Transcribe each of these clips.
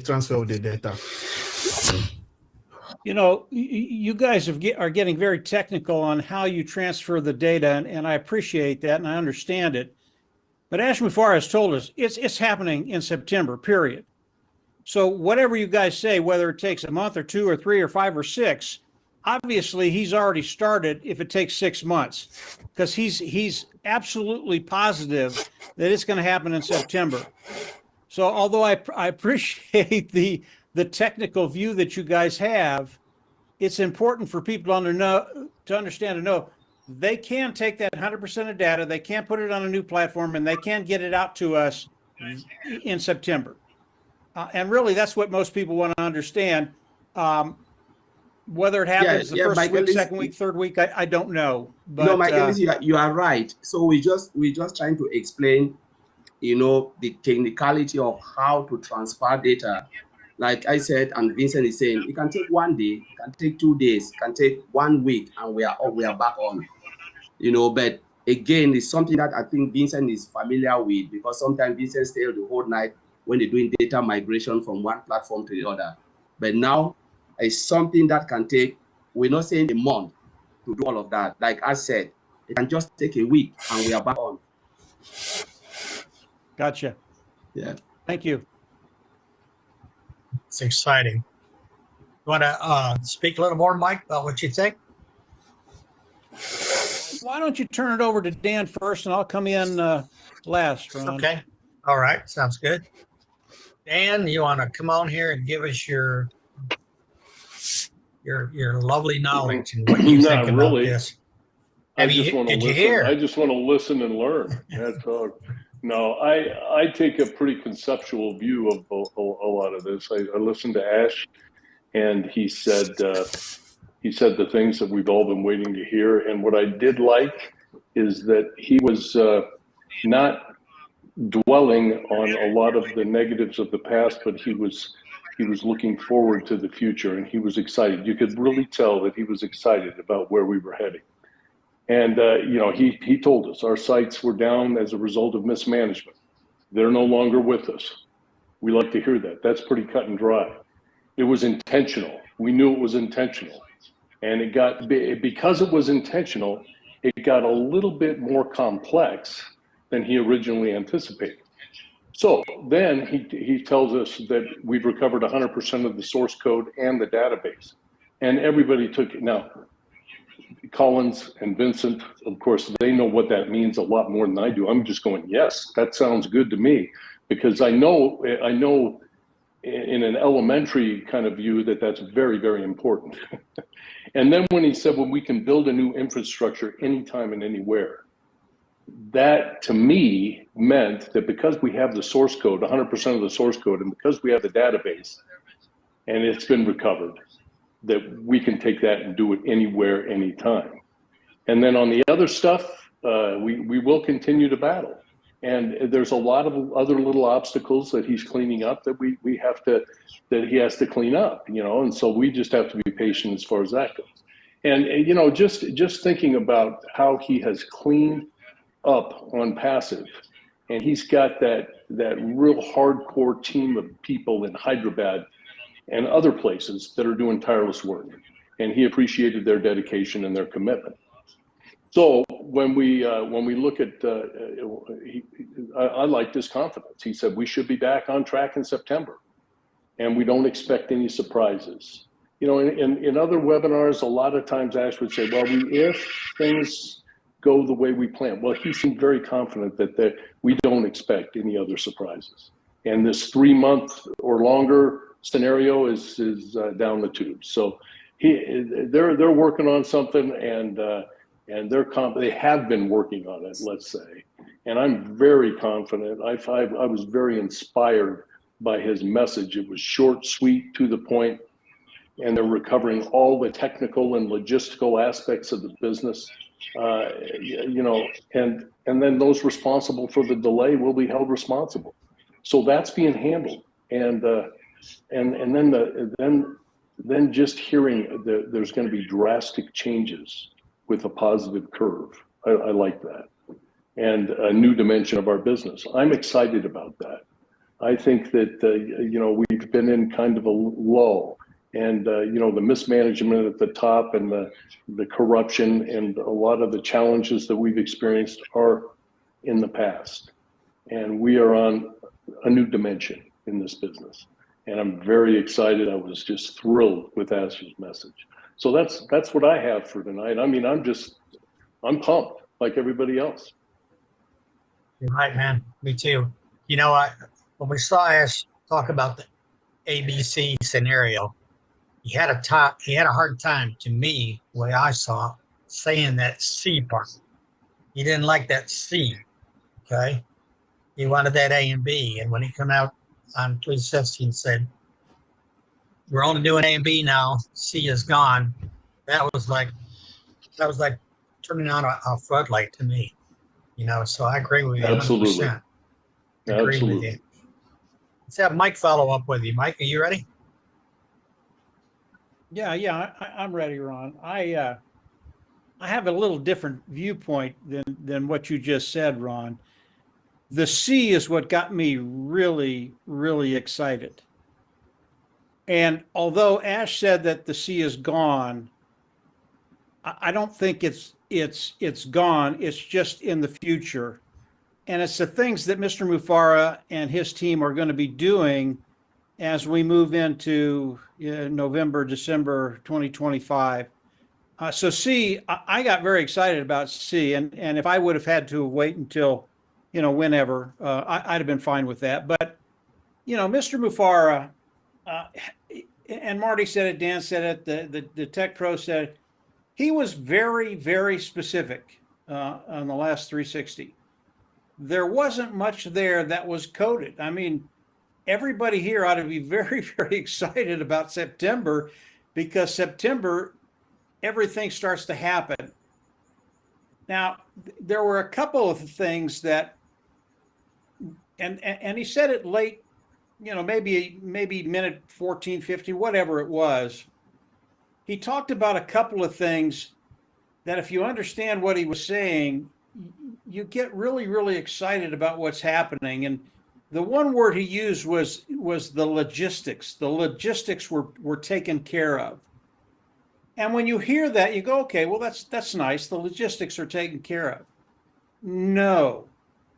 transfer of the data. You know, you guys are getting very technical on how you transfer the data, and I appreciate that, and I understand it. But Ashmufar has told us it's happening in September, period. So whatever you guys say, whether it takes a month or 2 or 3 or 5 or 6, obviously he's already started if it takes 6 months, because he's absolutely positive that it's going to happen in September. So although I appreciate the technical view that you guys have, it's important for people to understand and know they can take that 100% of data, they can put it on a new platform, and they can get it out to us in September. And really, that's what most people want to understand. Whether it happens the first Michael, week, second week, third week, I don't know. But no, Michael, you are right. So we just trying to explain, you know, the technicality of how to transfer data. Like I said, and Vincent is saying, it can take 1 day, it can take 2 days, it can take 1 week, and we are back on. You know, but again, it's something that I think Vincent is familiar with, because sometimes Vincent stays the whole night when they're doing data migration from one platform to the other. But now it's something that can take, we're not saying a month to do all of that. Like I said, it can just take a week and we are back on. Gotcha. Yeah. Thank you. It's exciting. You want to speak a little more, Mike, about what you think? Why don't you turn it over to Dan first, and I'll come in last, Ron. Okay. All right. Sounds good. Dan, you want to come on here and give us your lovely knowledge and what you think about this? I just want to listen and learn. That's all. No, I take a pretty conceptual view of a lot of this. I listened to Ash, and he said the things that we've all been waiting to hear. And what I did like is that he was not dwelling on a lot of the negatives of the past, but he was looking forward to the future, and he was excited. You could really tell that he was excited about where we were heading. And you know, he told us our sites were down as a result of mismanagement. They're no longer with us. We like to hear that. That's pretty cut and dry. It was intentional. We knew it was intentional. And it got, because it was intentional, it got a little bit more complex than he originally anticipated. So then he tells us that we've recovered 100% of the source code and the database. And everybody took it. Now, Collins and Vincent, of course, they know what that means a lot more than I do. I'm just going, yes, that sounds good to me, because I know in an elementary kind of view that that's very, very important. And then when he said, well, we can build a new infrastructure anytime and anywhere, that to me meant that because we have the source code, 100% of the source code, and because we have the database and it's been recovered, that we can take that and do it anywhere, anytime. And then on the other stuff, we will continue to battle. And there's a lot of other little obstacles that he's cleaning up that he has to clean up, you know, and so we just have to be patient as far as that goes. And you know, just thinking about how he has cleaned up on passive, and he's got that real hardcore team of people in Hyderabad and other places that are doing tireless work, and he appreciated their dedication and their commitment. So when we look at, I like this confidence. He said we should be back on track in September, and we don't expect any surprises. You know, in other webinars, a lot of times Ash would say, well, if things go the way we plan. Well, he seemed very confident that we don't expect any other surprises. And this 3-month or longer scenario is down the tube. So they're working on something, and they have been working on it, let's say. And I'm very confident. I was very inspired by his message. It was short, sweet, to the point, and they're recovering all the technical and logistical aspects of the business. You know, and then those responsible for the delay will be held responsible. So that's being handled. And then just hearing there's going to be drastic changes with a positive curve. I like that. And a new dimension of our business. I'm excited about that. I think that, we've been in kind of a lull, and, the mismanagement at the top and the corruption and a lot of the challenges that we've experienced are in the past. And we are on a new dimension in this business. And I'm very excited. I was just thrilled with Ash's message. So that's what I have for tonight. I mean, I'm pumped like everybody else. You're right, man. Me too. When we saw Ash talk about the ABC scenario, he had a hard time, to me, the way I saw it, saying that C part. He didn't like that C. Okay. He wanted that A and B. And when he come out on 360 and said, we're only doing A and B now, C is gone, that was like turning on a floodlight to me. So I agree with you. Absolutely. 100%. Agree with you. Let's have Mike follow up with you. Mike, are you ready? Yeah, I'm ready, Ron. I have a little different viewpoint than what you just said, Ron. The C is what got me really, really excited. And although Ash said that the C is gone, I don't think it's gone. It's just in the future. And it's the things that Mr. Mufara and his team are going to be doing as we move into November, December 2025. So C, I got very excited about C. And if I would have had to wait until, whenever, I'd have been fine with that. But, Mr. Mufara, and Marty said it, Dan said it, the Tech Pro said it, he was very, very specific on the last 360. There wasn't much there that was coded. I mean, everybody here ought to be very, very excited about September, because September, everything starts to happen. Now, there were a couple of things that, and he said it late, maybe minute 14, 15, whatever it was. He talked about a couple of things that, if you understand what he was saying, you get really, really excited about what's happening. And the one word he used was the logistics. The logistics were taken care of. And when you hear that, you go, okay, well, that's nice. The logistics are taken care of. No,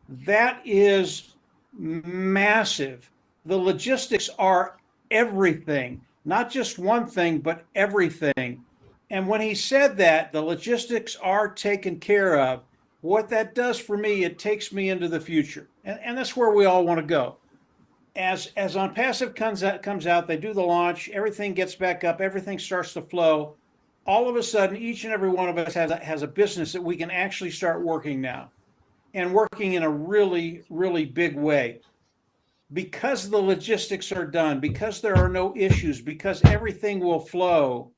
that is massive. The logistics are everything, not just one thing, but everything. And when he said that, the logistics are taken care of, what that does for me, it takes me into the future. And that's where we all want to go. As OnPassive comes out, they do the launch, everything gets back up, everything starts to flow. All of a sudden, each and every one of us has a business that we can actually start working now, and working in a really, really big way. Because the logistics are done, because there are no issues, because everything will flow.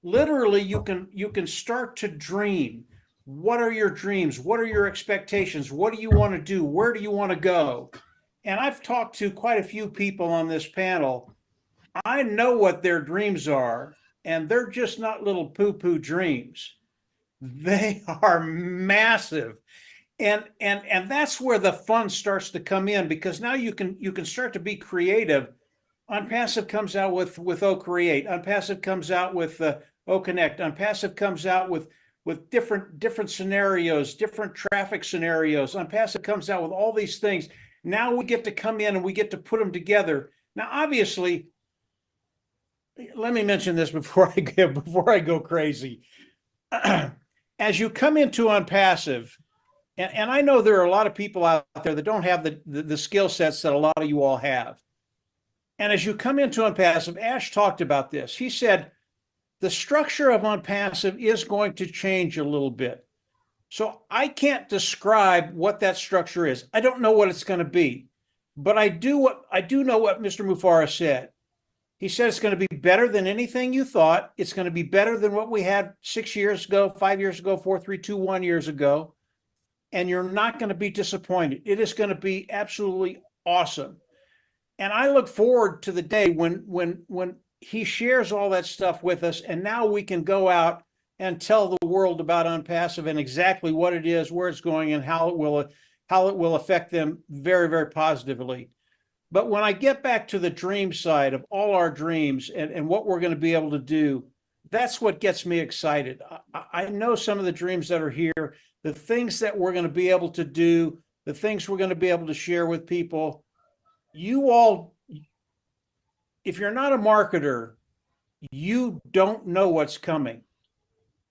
Literally, you can start to dream. What are your dreams? What are your expectations? What do you want to do? Where do you want to go? And I've talked to quite a few people on this panel. I know what their dreams are, and they're just not little poo-poo dreams. They are massive. And that's where the fun starts to come in, because now you can start to be creative. OnPassive comes out with OCreate. OnPassive comes out with OConnect. OnPassive comes out with different scenarios, different traffic scenarios. OnPassive comes out with all these things. Now we get to come in and we get to put them together. Now, obviously, let me mention this before I go crazy. As you come into OnPassive, and I know there are a lot of people out there that don't have the skill sets that a lot of you all have. And as you come into OnPassive, Ash talked about this. He said, the structure of OnPassive is going to change a little bit. So I can't describe what that structure is. I don't know what it's going to be, but I do know what Mr. Mufara said. He said it's going to be better than anything you thought. It's going to be better than what we had 6 years ago, 5 years ago, 4, 3, 2, 1 years ago. And you're not going to be disappointed. It is going to be absolutely awesome. And I look forward to the day when he shares all that stuff with us, and now we can go out and tell the world about OnPassive and exactly what it is, where it's going, and how it will affect them very, very positively. But when I get back to the dream side of all our dreams and what we're going to be able to do, that's what gets me excited. I know some of the dreams that are here, the things that we're going to be able to do, the things we're going to be able to share with people. You all, if you're not a marketer, you don't know what's coming,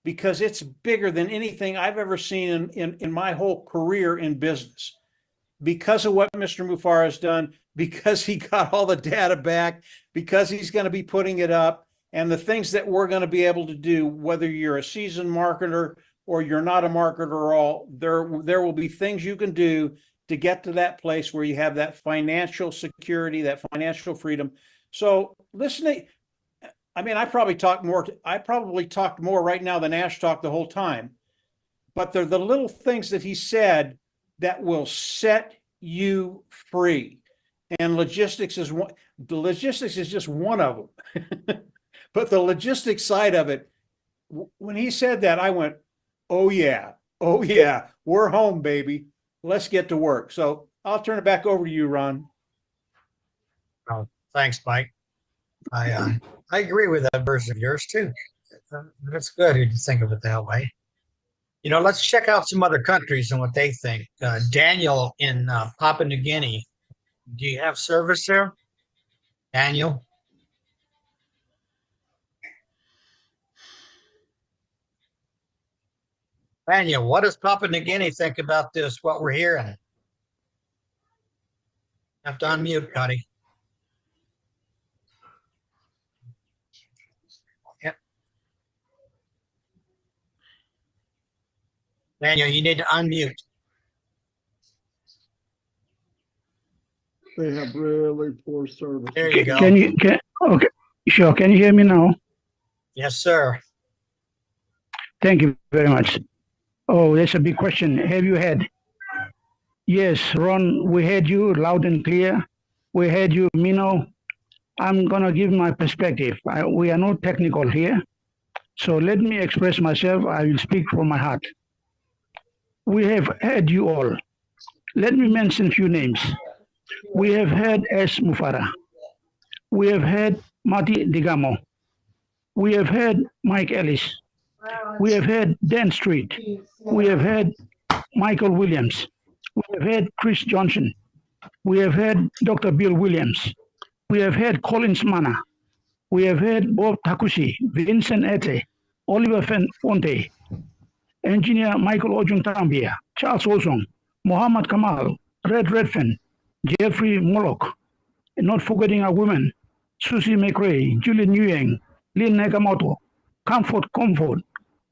because it's bigger than anything I've ever seen in my whole career in business. Because of what Mr. Mufara has done, because he got all the data back, because he's going to be putting it up, and the things that we're going to be able to do, whether you're a seasoned marketer or you're not a marketer at all, there will be things you can do to get to that place where you have that financial security, that financial freedom. So listening, I mean, I probably talked more right now than Ash talked the whole time, but they're the little things that he said that will set you free. And logistics is just one of them. But the logistics side of it, when he said that, I went, oh yeah, we're home, baby. Let's get to work. So I'll turn it back over to you, Ron. Oh, thanks, Mike. I agree with that version of yours too. That's good if you think of it that way. You know, let's check out some other countries and what they think. Daniel in Papua New Guinea. Do you have service there, Daniel? Daniel, what does Papua New Guinea think about this, what we're hearing? You have to unmute, Cuddy. Yep. Daniel, you need to unmute. They have really poor service. There you go. Okay, sure. Can you hear me now? Yes, sir. Thank you very much. Oh, that's a big question. Have you had? Yes, Ron, we heard you loud and clear. We heard you, Minoo. I'm going to give my perspective. We are not technical here. So let me express myself. I will speak from my heart. We have heard you all. Let me mention a few names. We have heard S. Mufara. We have heard Mati Digamo. We have heard Mike Ellis. We have heard Dan Street. We have heard Michael Williams. We have heard Chris Johnson. We have heard Dr. Bill Williams. We have heard Collins Mana. We have heard Bob Takushi, Vincent Ete, Oliver Fonte, Engineer Michael Ojung-Tambia, Charles Olsong, Mohammed Kamal, Red Redfern, Jeffrey Moloch, and not forgetting our women, Susie McRae, Julie Nguyen, Lynn Nagamoto, Comfort,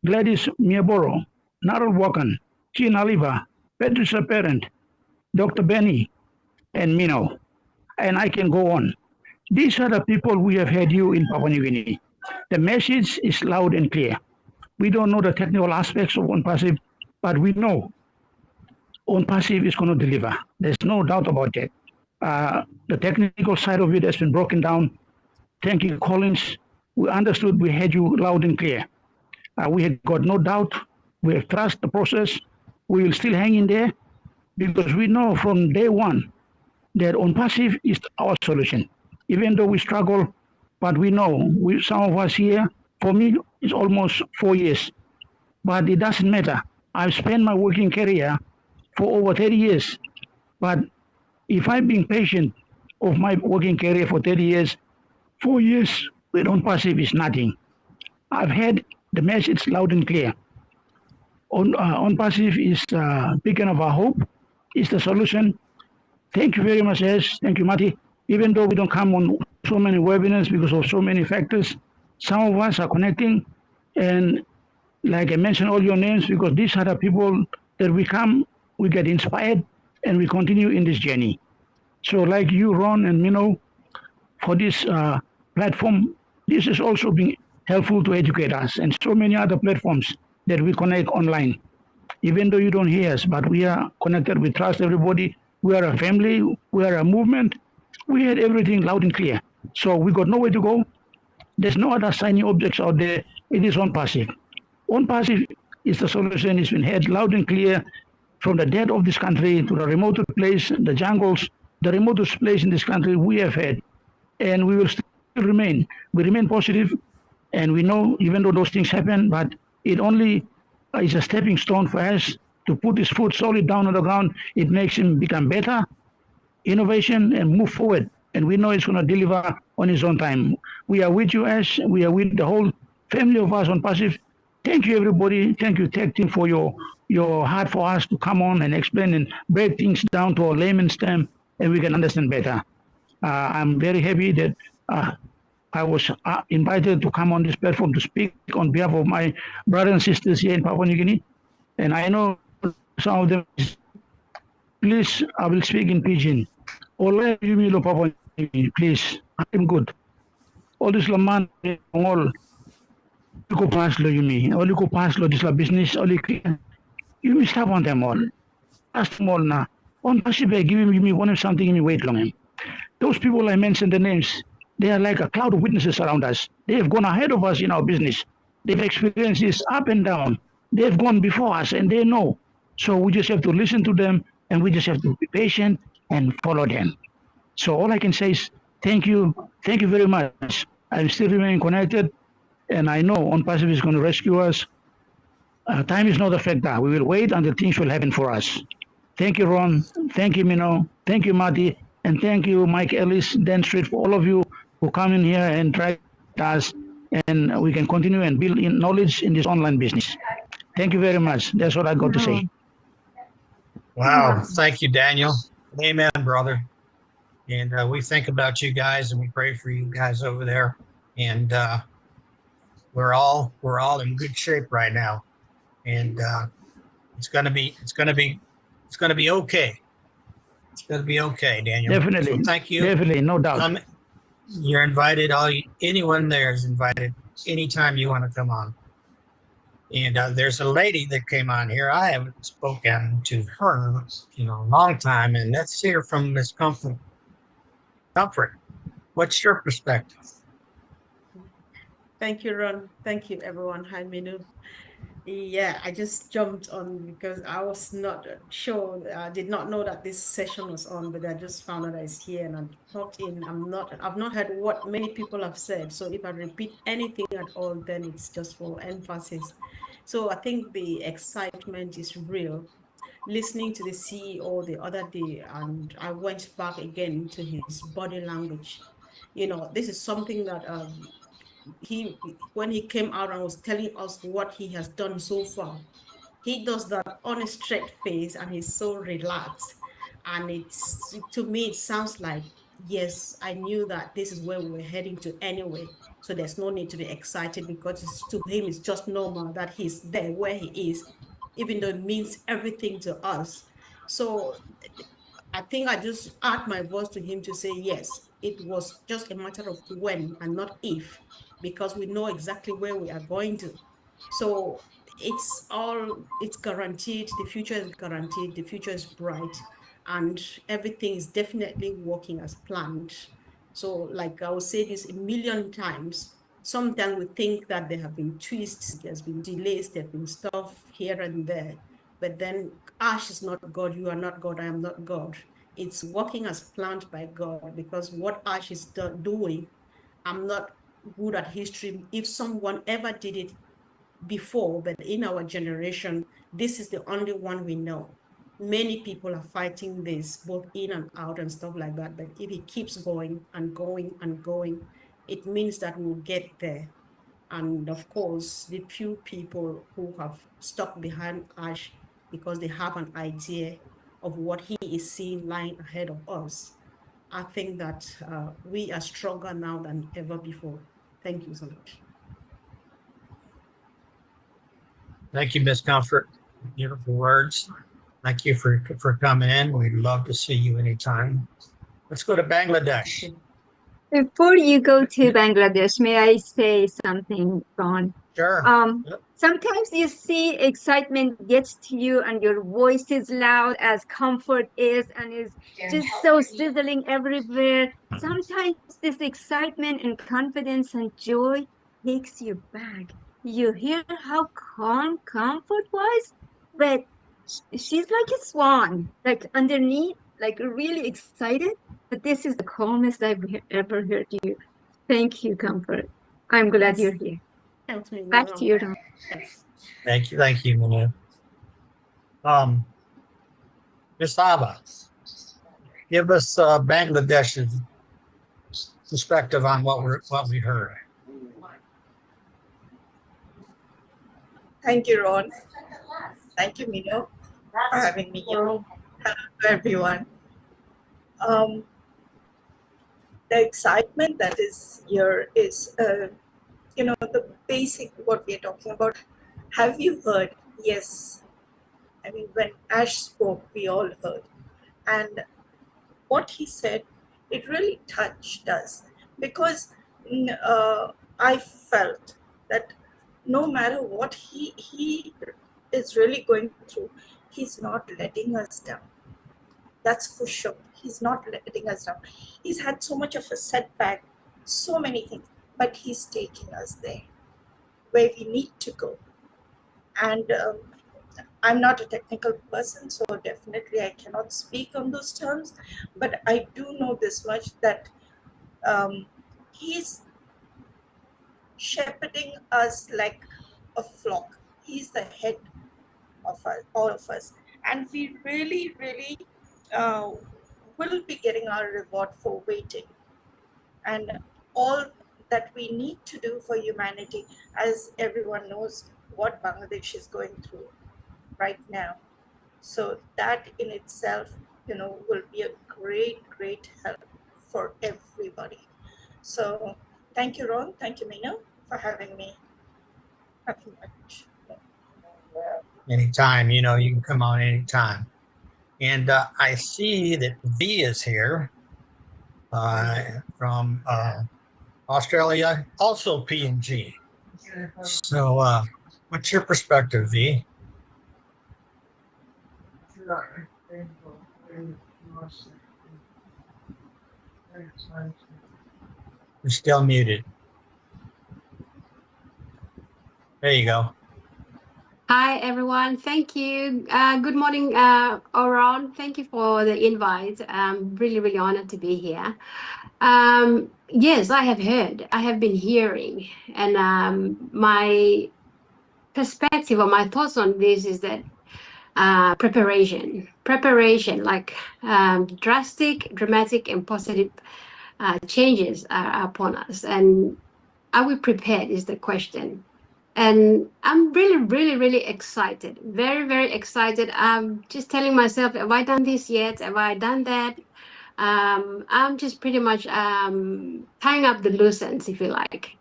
Gladys Miyaboro, Narol Wakan, Jean Oliva, Patricia Parent, Dr. Benny, and Minoo. And I can go on. These are the people we have had you in Papua New Guinea. The message is loud and clear. We don't know the technical aspects of OnPassive, but we know OnPassive is going to deliver. There's no doubt about that. The technical side of it has been broken down. Thank you, Collins. We understood, we had you loud and clear. We had got no doubt. We have trust the process. We will still hang in there because we know from day one that OnPassive is our solution. Even though we struggle, but we know, some of us here, for me, it's almost 4 years, but it doesn't matter. I've spent my working career for over 30 years, but if I'm being patient of my working career for 30 years, 4 years with OnPassive is nothing. I've had the message loud and clear. OnPassive is beacon of our hope, is the solution. Thank you very much, Ash. Thank you, Mati. Even though we don't come on so many webinars because of so many factors, some of us are connecting. And like I mentioned all your names, because these are the people that we come, we get inspired, and we continue in this journey. So like you, Ron and Minoo, for this platform, this is also being helpful to educate us, and so many other platforms that we connect online. Even though you don't hear us, but we are connected, we trust everybody. We are a family, we are a movement. We had everything loud and clear. So we got nowhere to go. There's no other shiny objects out there. It is OnPassive. OnPassive is the solution. It's been heard loud and clear from the dead of this country to the remote place, the jungles, the remotest place in this country we have had, and we will still remain. We remain positive, and we know even though those things happen, but it only is a stepping stone for us to put his foot solid down on the ground. It makes him become better, innovation, and move forward. And we know it's going to deliver on his own time. We are with you, Ash. We are with the whole family of us on Passive. Thank you, everybody. Thank you, Tech Team, for your heart for us to come on and explain and break things down to a layman's term, and we can understand better. I'm very happy that I was invited to come on this platform to speak on behalf of my brothers and sisters here in Papua New Guinea. And I know some of them. Please, I will speak in Pidgin. Oleh yumi lo Papua New Guinea, please. I'm good. All this laman all ko pas lo yumi. All ko pas lo this la business. All you stop on them all. Ask them all na. On Pasibe, give me one of something. Give me wait long him. Those people I mentioned the names. They are like a cloud of witnesses around us. They have gone ahead of us in our business. They've experienced this up and down. They have gone before us and they know. So we just have to listen to them and we just have to be patient and follow them. So all I can say is thank you. Thank you very much. I'm still remaining connected and I know On Passive is going to rescue us. Time is not a factor. We will wait until things will happen for us. Thank you, Ron. Thank you, Minoo. Thank you, Marty. And thank you, Mike Ellis, Dan Street, for all of you who come in here and try us, and we can continue and build in knowledge in this online business. Thank you very much. That's what I got to say. Wow. Thank you, Daniel. Amen, brother. And we think about you guys and we pray for you guys over there. And we're all in good shape right now. And it's gonna be okay. It's gonna be okay, Daniel. Definitely. So thank you. Definitely, no doubt. You're invited. Anyone there is invited anytime you want to come on. And there's a lady that came on here. I haven't spoken to her in a long time, and let's hear from Miss Comfort. Comfort, what's your perspective? Thank you, Ron. Thank you, everyone. Hi, Minoo. Yeah, I just jumped on because I was not sure. I did not know that this session was on, but I just found out it's here and I popped in. I've not heard what many people have said. So if I repeat anything at all, then it's just for emphasis. So I think the excitement is real. Listening to the CEO the other day, and I went back again to his body language. This is something that when he came out and was telling us what he has done so far, he does that on a straight face and he's so relaxed. And to me, it sounds like, yes, I knew that this is where we were heading to anyway. So there's no need to be excited because to him, it's just normal that he's there where he is, even though it means everything to us. So I think I just add my voice to him to say, yes, it was just a matter of when and not if, because we know exactly where we are going to. So it's guaranteed. The future is guaranteed. The future is bright and everything is definitely working as planned. So like I will say this a million times, sometimes we think that there have been twists, there's been delays, there have been stuff here and there. But then Ash is not God, you are not God, I am not God. It's working as planned by God because what Ash is doing, I'm not good at history. If someone ever did it before, but in our generation, this is the only one we know. Many people are fighting this, both in and out and stuff like that. But if it keeps going and going and going, it means that we'll get there. And of course, the few people who have stuck behind Ash because they have an idea of what he is seeing lying ahead of us, I think that we are stronger now than ever before. Thank you so much. Thank you, Ms. Comfort. Beautiful words. Thank you for coming in. We'd love to see you anytime. Let's go to Bangladesh. Before you go to Bangladesh, may I say something, Ron? Sure. Sometimes you see excitement gets to you and your voice is loud as comfort is and is just so sizzling everywhere. Sometimes this excitement and confidence and joy takes you back. You hear how calm comfort was, but she's like a swan. Like underneath, like really excited, but this is the calmest I've ever heard you. Thank you, Comfort. I'm glad you're here. Thanks, Minoo. Back to you, Ron. Yes. Thank you, Minoo. Ms. Ava, give us Bangladesh's perspective on what we heard. Thank you, Ron. Thank you, Minoo, for having me here. Hello to everyone. The excitement that is here is, the basic what we are talking about. Have you heard? Yes. I mean, when Ash spoke, we all heard. And what he said, it really touched us because I felt that no matter what he is really going through, he's not letting us down. That's for sure. He's not letting us down. He's had so much of a setback, so many things, but he's taking us there where we need to go. And I'm not a technical person, so definitely I cannot speak on those terms, but I do know this much that he's shepherding us like a flock. He's the head of us, all of us. And we really, really will be getting our reward for waiting. And all that we need to do for humanity, as everyone knows what Bangladesh is going through right now. So that in itself, will be a great, great help for everybody. So thank you, Ron. Thank you, Minoo, for having me. Nothing much. Anytime, you can come on anytime. And I see that V is here from Australia, also PNG. So what's your perspective, V? You're still muted. There you go. Hi, everyone. Thank you. Good morning, Oron. Thank you for the invite. I'm really, really honored to be here. Yes, I have heard. I have been hearing. And my perspective or my thoughts on this is that preparation, like drastic, dramatic, and positive changes are upon us. And are we prepared is the question. And I'm really, really, really excited. Very, very excited. I'm just telling myself, have I done this yet? Have I done that? I'm just pretty much tying up the loose ends, if you like.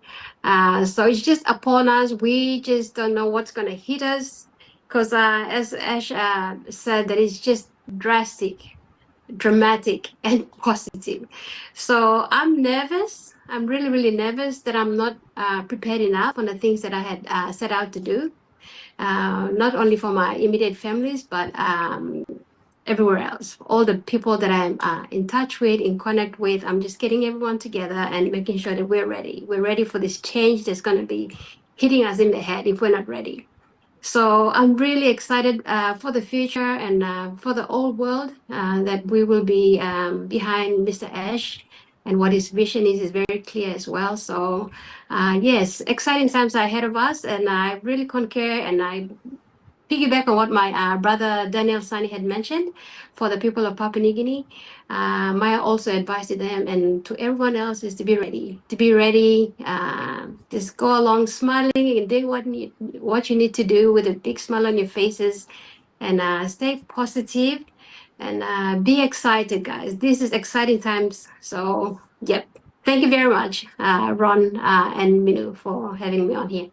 So it's just upon us. We just don't know what's going to hit us. Because as Ash said, that it's just drastic, dramatic, and positive. So I'm nervous. I'm really, really nervous that I'm not prepared enough on the things that I had set out to do, not only for my immediate families, but everywhere else. All the people that I'm in touch with, in connect with, I'm just getting everyone together and making sure that we're ready. We're ready for this change that's going to be hitting us in the head if we're not ready. So I'm really excited for the future and for the old world that we will be behind Mr. Ash, and what his vision is very clear as well. So yes, exciting times are ahead of us, and I really concur and I piggyback on what my brother Daniel Sani had mentioned for the people of Papua New Guinea. My also advice to them and to everyone else is to be ready. Just go along smiling and doing what you need to do with a big smile on your faces, and stay positive and be excited, guys. This is exciting times. So, yep. Thank you very much, Ron and Minoo, for having me on here.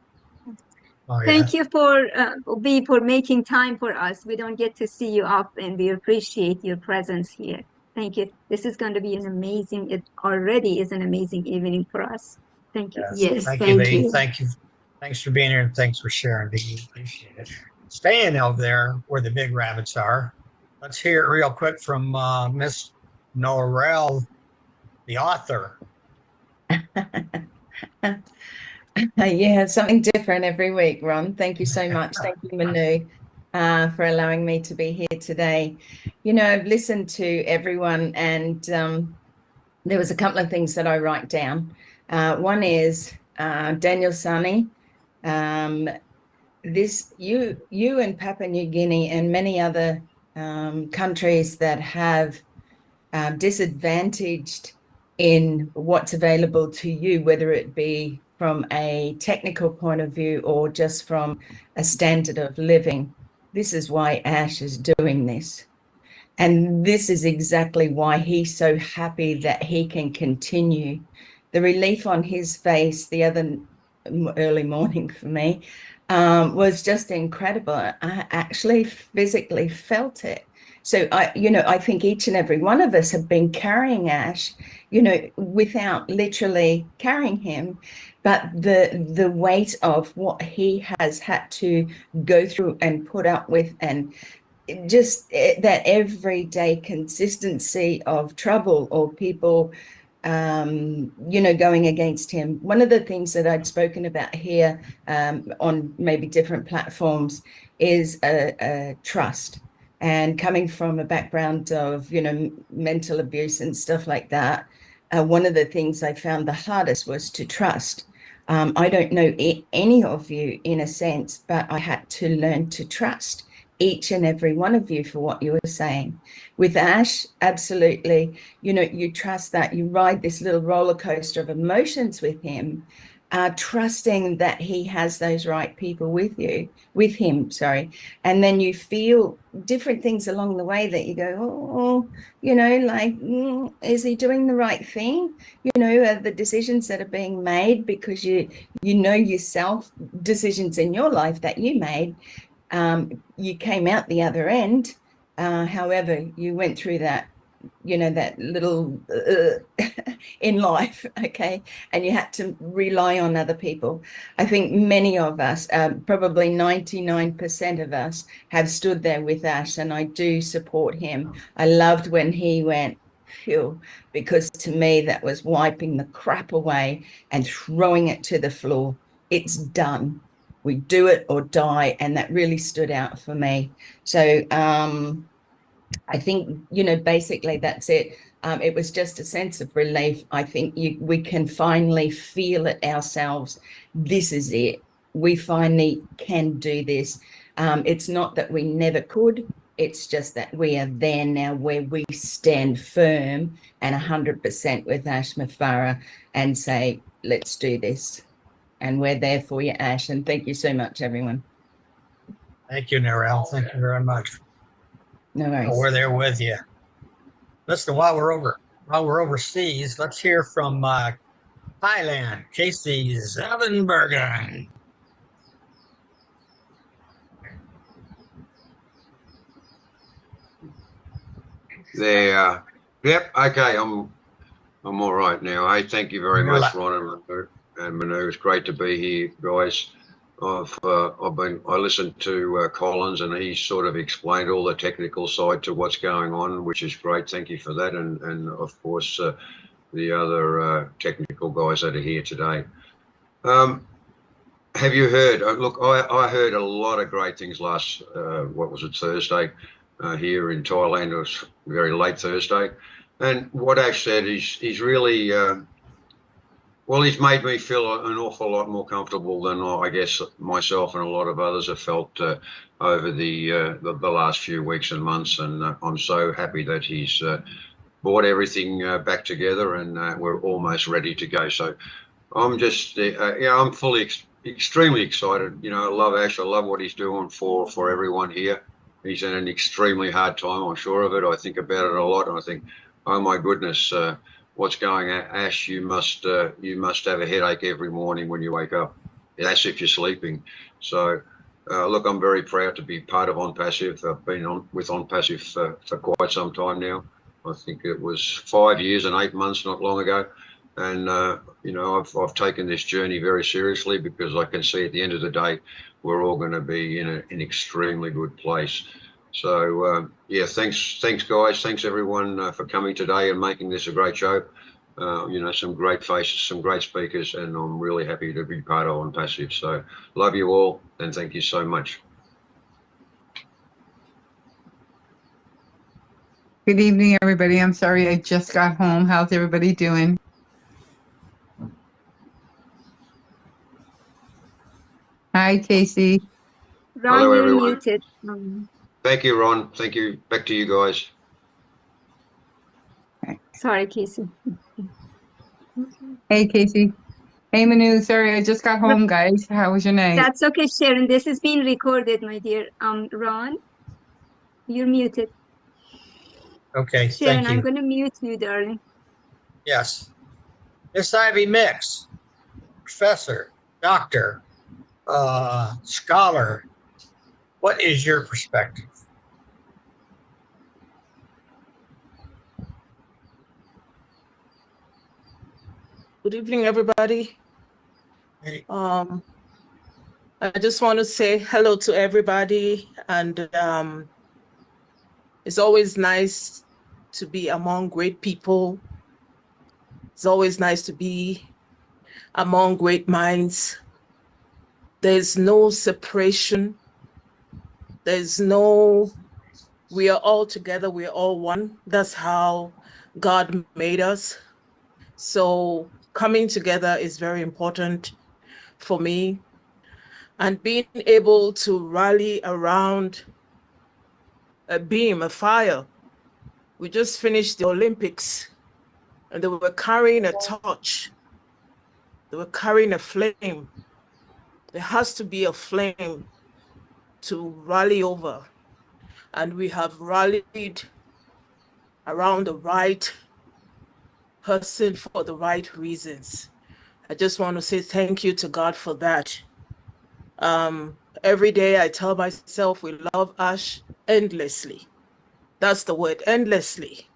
Oh, yeah. Thank you for making time for us. We don't get to see you often. We appreciate your presence here. Thank you. This is going to be it already is an amazing evening for us. Thank you. Yes, thank thank you. you. Thank you. Thanks for being here and thanks for sharing. We appreciate it. Staying over there where the big rabbits are, let's hear it real quick from Miss Norel, the author. Yeah, something different every week, Ron. Thank you so much. Thank you, Minoo. for allowing me to be here today. You know, I've listened to everyone, and there was a couple of things that I write down. One is Daniel Sunny. You in Papua New Guinea and many other countries that have disadvantaged in what's available to you, whether it be from a technical point of view or just from a standard of living. This is why Ash is doing this. And this is exactly why he's so happy that he can continue. The relief on his face the other early morning for me was just incredible. I actually physically felt it. So I think each and every one of us have been carrying Ash, without literally carrying him, but the weight of what he has had to go through and put up with, and just that everyday consistency of trouble or people going against him. One of the things that I'd spoken about here on maybe different platforms is a trust. And coming from a background of, mental abuse and stuff like that, one of the things I found the hardest was to trust. I don't know any of you in a sense, but I had to learn to trust each and every one of you for what you were saying. With Ash, absolutely, you trust that you ride this little roller coaster of emotions with him, trusting that he has those right people with him, and then you feel different things along the way that you go, is he doing the right thing? Are the decisions that are being made, because you know yourself, decisions in your life that you made, you came out the other end. However, you went through that, that little in life, okay, and you had to rely on other people. I think many of us, probably 99% of us, have stood there with Ash, and I do support him. I loved when he went, phew, because to me that was wiping the crap away and throwing it to the floor. It's done. We do it or die, and that really stood out for me. So I think, basically that's it. It was just a sense of relief. I think we can finally feel it ourselves. This is it. We finally can do this. It's not that we never could. It's just that we are there now, where we stand firm and 100% with Ash Mafara and say, let's do this. And we're there for you, Ash. And thank you so much, everyone. Thank you, Narelle. Thank you very much. No worries. We're there with you. Listen, while we're overseas, let's hear from Thailand, Casey Zavenbergen. There. Yep. Okay. I'm all right now. Hey, thank you very much, Ron and Minoo. It's great to be here, guys. I listened to Collins, and he sort of explained all the technical side to what's going on, which is great. Thank you for that, and of course the other technical guys that are here today. Have you heard? Look, I heard a lot of great things last Thursday here in Thailand. It was very late Thursday, and what Ash said is he's really. Well, he's made me feel an awful lot more comfortable than I guess myself and a lot of others have felt over the last few weeks and months, and I'm so happy that he's brought everything back together, and we're almost ready to go. So I'm just, I'm extremely excited. I love Ash. I love what he's doing for everyone here. He's in an extremely hard time, I'm sure of it. I think about it a lot, and I think, oh my goodness. What's going on, Ash? You must have a headache every morning when you wake up. That's if you're sleeping. So, look, I'm very proud to be part of OnPassive. I've been with OnPassive for quite some time now. I think it was 5 years and 8 months not long ago, and I've taken this journey very seriously, because I can see at the end of the day we're all going to be in an extremely good place. So, thanks guys. Thanks everyone for coming today and making this a great show. Some great faces, some great speakers, and I'm really happy to be part of OnPassive. So love you all, and thank you so much. Good evening, everybody. I'm sorry I just got home. How's everybody doing? Hi, Casey. Ron, Hello, you're everyone. muted. Thank you, Ron. Thank you. Back to you guys. Sorry, Casey. Hey, Casey. Hey, Minoo. Sorry, I just got home, guys. How was your night? That's okay, Sharon. This is being recorded, my dear. Ron, you're muted. Okay, Sharon, thank I'm you. going to mute you, darling. Yes. Miss Ivy Mix, professor, doctor, scholar, what is your perspective? Good evening, everybody. Hey. I just want to say hello to everybody, and it's always nice to be among great people. It's always nice to be among great minds. There's no separation. There's no, we are all together, we are all one. That's how God made us. So coming together is very important for me. And being able to rally around a beam, a fire. We just finished the Olympics and they were carrying a torch. They were carrying a flame. There has to be a flame to rally over. And we have rallied around the right person for the right reasons. I just want to say thank you to God for that. Every day I tell myself we love Ash endlessly. That's the word, endlessly.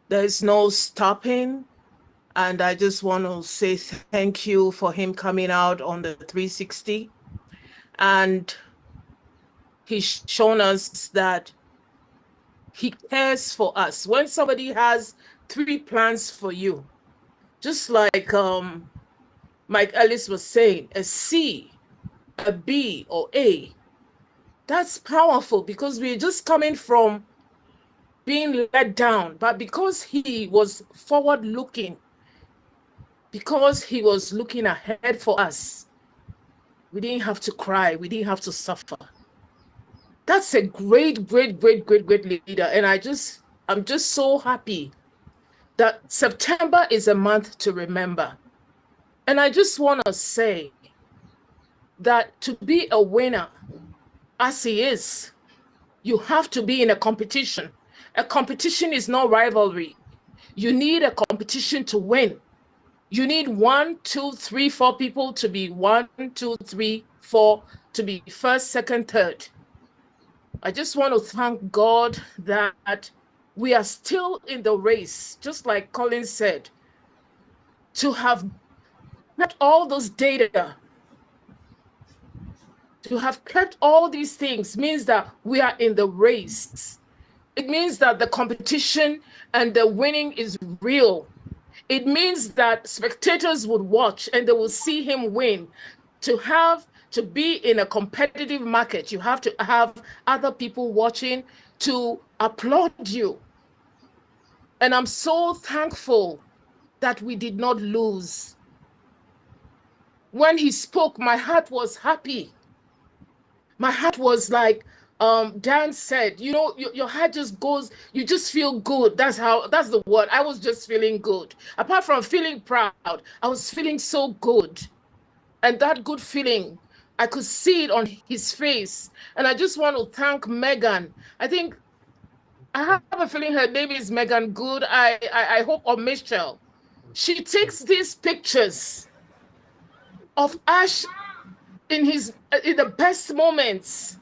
There's no stopping. And I just want to say thank you for him coming out on the 360. And he's shown us that he cares for us. When somebody has 3 plans for you, just like Mike Ellis was saying, a C, a B, or A, that's powerful because we're just coming from being let down. But because he was forward looking, because he was looking ahead for us, we didn't have to cry. We didn't have to suffer. That's a great, great, great, great, great leader. And I'm just so happy that September is a month to remember. And I just want to say that to be a winner, as he is, you have to be in a competition. A competition is no rivalry. You need a competition to win. You need 1, 2, 3, 4 people to be 1, 2, 3, 4 to be first, second, third. I just want to thank God that we are still in the race, just like Colin said, to have kept all those data, to have kept all these things means that we are in the race. It means that the competition and the winning is real. It means that spectators would watch and they will see him win. To be in a competitive market, you have to have other people watching to applaud you. And I'm so thankful that we did not lose. When he spoke, my heart was happy. My heart was like, Dan said, you know, your heart just goes, you just feel good. That's the word. I was just feeling good. Apart from feeling proud, I was feeling so good. And that good feeling, I could see it on his face. And I just want to thank Megan. I have a feeling her name is Megan Good. I hope, or Michelle. She takes these pictures of Ash in the best moments.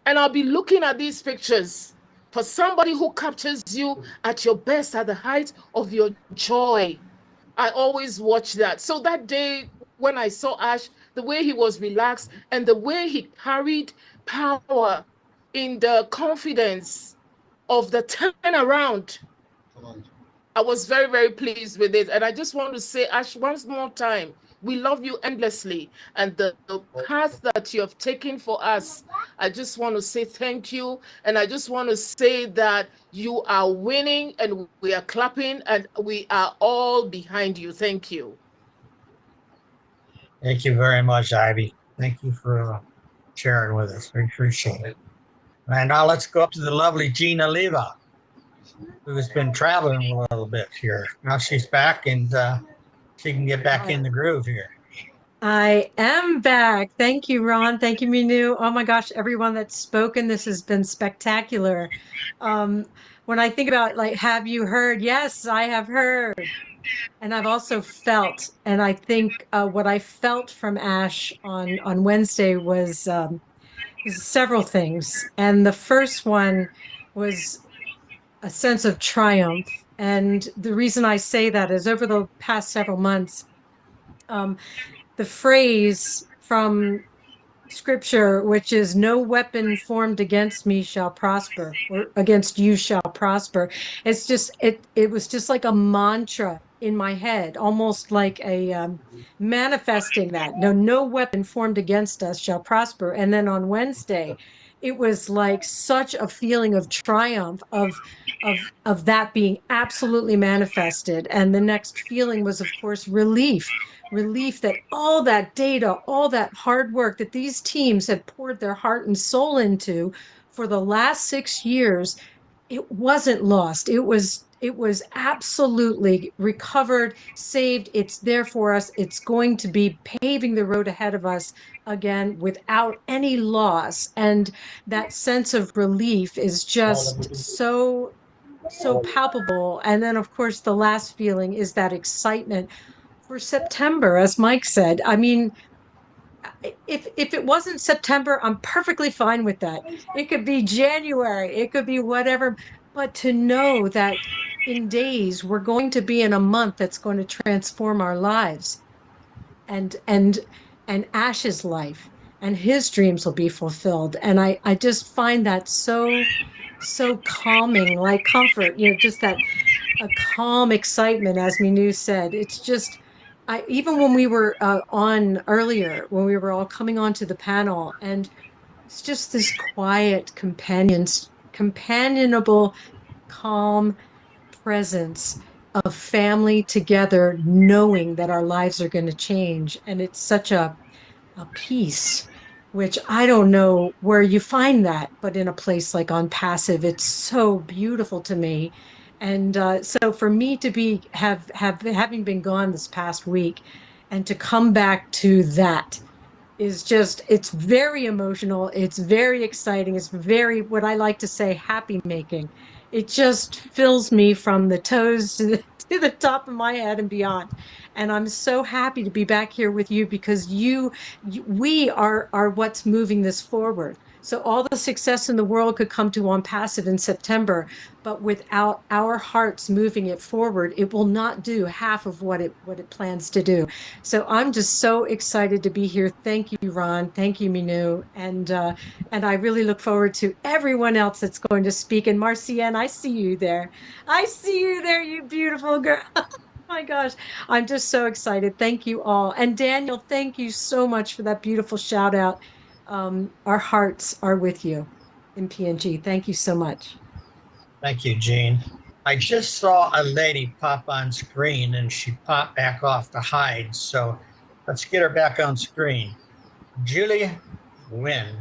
And I'll be looking at these pictures for somebody who captures you at your best, at the height of your joy. I always watch that. So that day when I saw Ash, the way he was relaxed and the way he carried power in the confidence of the turnaround, I was very, very pleased with it. And I just want to say, Ash, once more time, We love you endlessly. And the path that you have taken for us, I just want to say thank you. And I just want to say that you are winning and we are clapping and we are all behind you. Thank you. Thank you very much, Ivy. Thank you for sharing with us. We appreciate it. And now let's go up to the lovely Gina Leva, who has been traveling a little bit here. Now she's back and she can get back in the groove here. I am back. Thank you, Ron. Thank you, Minoo. Oh my gosh, everyone that's spoken, this has been spectacular. When I think about like, have you heard? Yes, I have heard. And I've also felt, and I think what I felt from Ash on Wednesday was several things. And the first one was a sense of triumph. And the reason I say that is over the past several months, the phrase from scripture, which is no weapon formed against me shall prosper, or against you shall prosper. It's just, it was just like a mantra in my head, almost like a manifesting that no weapon formed against us shall prosper. And then on Wednesday, it was like such a feeling of triumph of that being absolutely manifested. And the next feeling was, of course, relief that all that data, all that hard work that these teams had poured their heart and soul into for the last 6 years, it wasn't lost. It was absolutely recovered, saved. It's there for us. It's going to be paving the road ahead of us again without any loss. And that sense of relief is just so palpable. And then, of course, the last feeling is that excitement for September, as Mike said. I mean, if it wasn't September, I'm perfectly fine with that. It could be January, it could be whatever. But to know that in days we're going to be in a month that's going to transform our lives, and Ash's life and his dreams will be fulfilled. And I just find that so calming, like comfort, just that a calm excitement, as Minoo said. It's just, even when we were on earlier, when we were all coming onto the panel, and it's just this quiet, companionable, calm presence of family together, knowing that our lives are going to change. And it's such a peace, which I don't know where you find that, but in a place like on Passive, it's so beautiful to me. And so for me to be having been gone this past week, and to come back to that is just, it's very emotional, it's very exciting, it's very, what I like to say, happy making. It just fills me from the toes to the top of my head and beyond. And I'm so happy to be back here with you, because we are what's moving this forward. So all the success in the world could come to On Passive in September, but without our hearts moving it forward, it will not do half of what it plans to do. So I'm just so excited to be here. Thank you, Ron. Thank you, Minoo. And I really look forward to everyone else that's going to speak. And Marcienne, I see you there. I see you there, you beautiful girl. My gosh, I'm just so excited. Thank you all. And Daniel, thank you so much for that beautiful shout out. Our hearts are with you in PNG. Thank you so much. Thank you, Jean. I just saw a lady pop on screen and she popped back off to hide. So let's get her back on screen. Julie Wynn.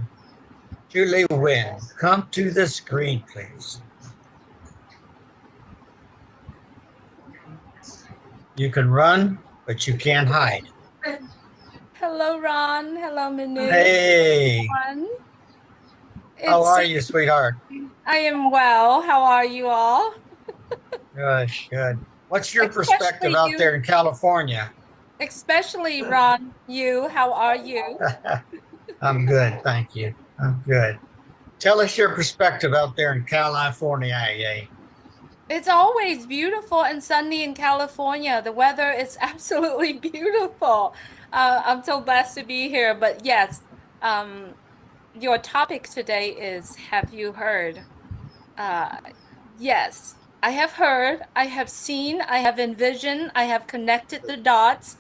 Julie Wynn, come to the screen, please. You can run, but you can't hide. Hello, Ron. Hello, Minoo. Hey. How are you, sweetheart? I am well. How are you all? Good. What's your perspective out there in California? Especially, Ron, you. How are you? I'm good, thank you. I'm good. Tell us your perspective out there in California. It's always beautiful and sunny in California. The weather is absolutely beautiful. I'm so blessed to be here. But yes, your topic today is, have you heard? Yes, I have heard, I have seen, I have envisioned, I have connected the dots.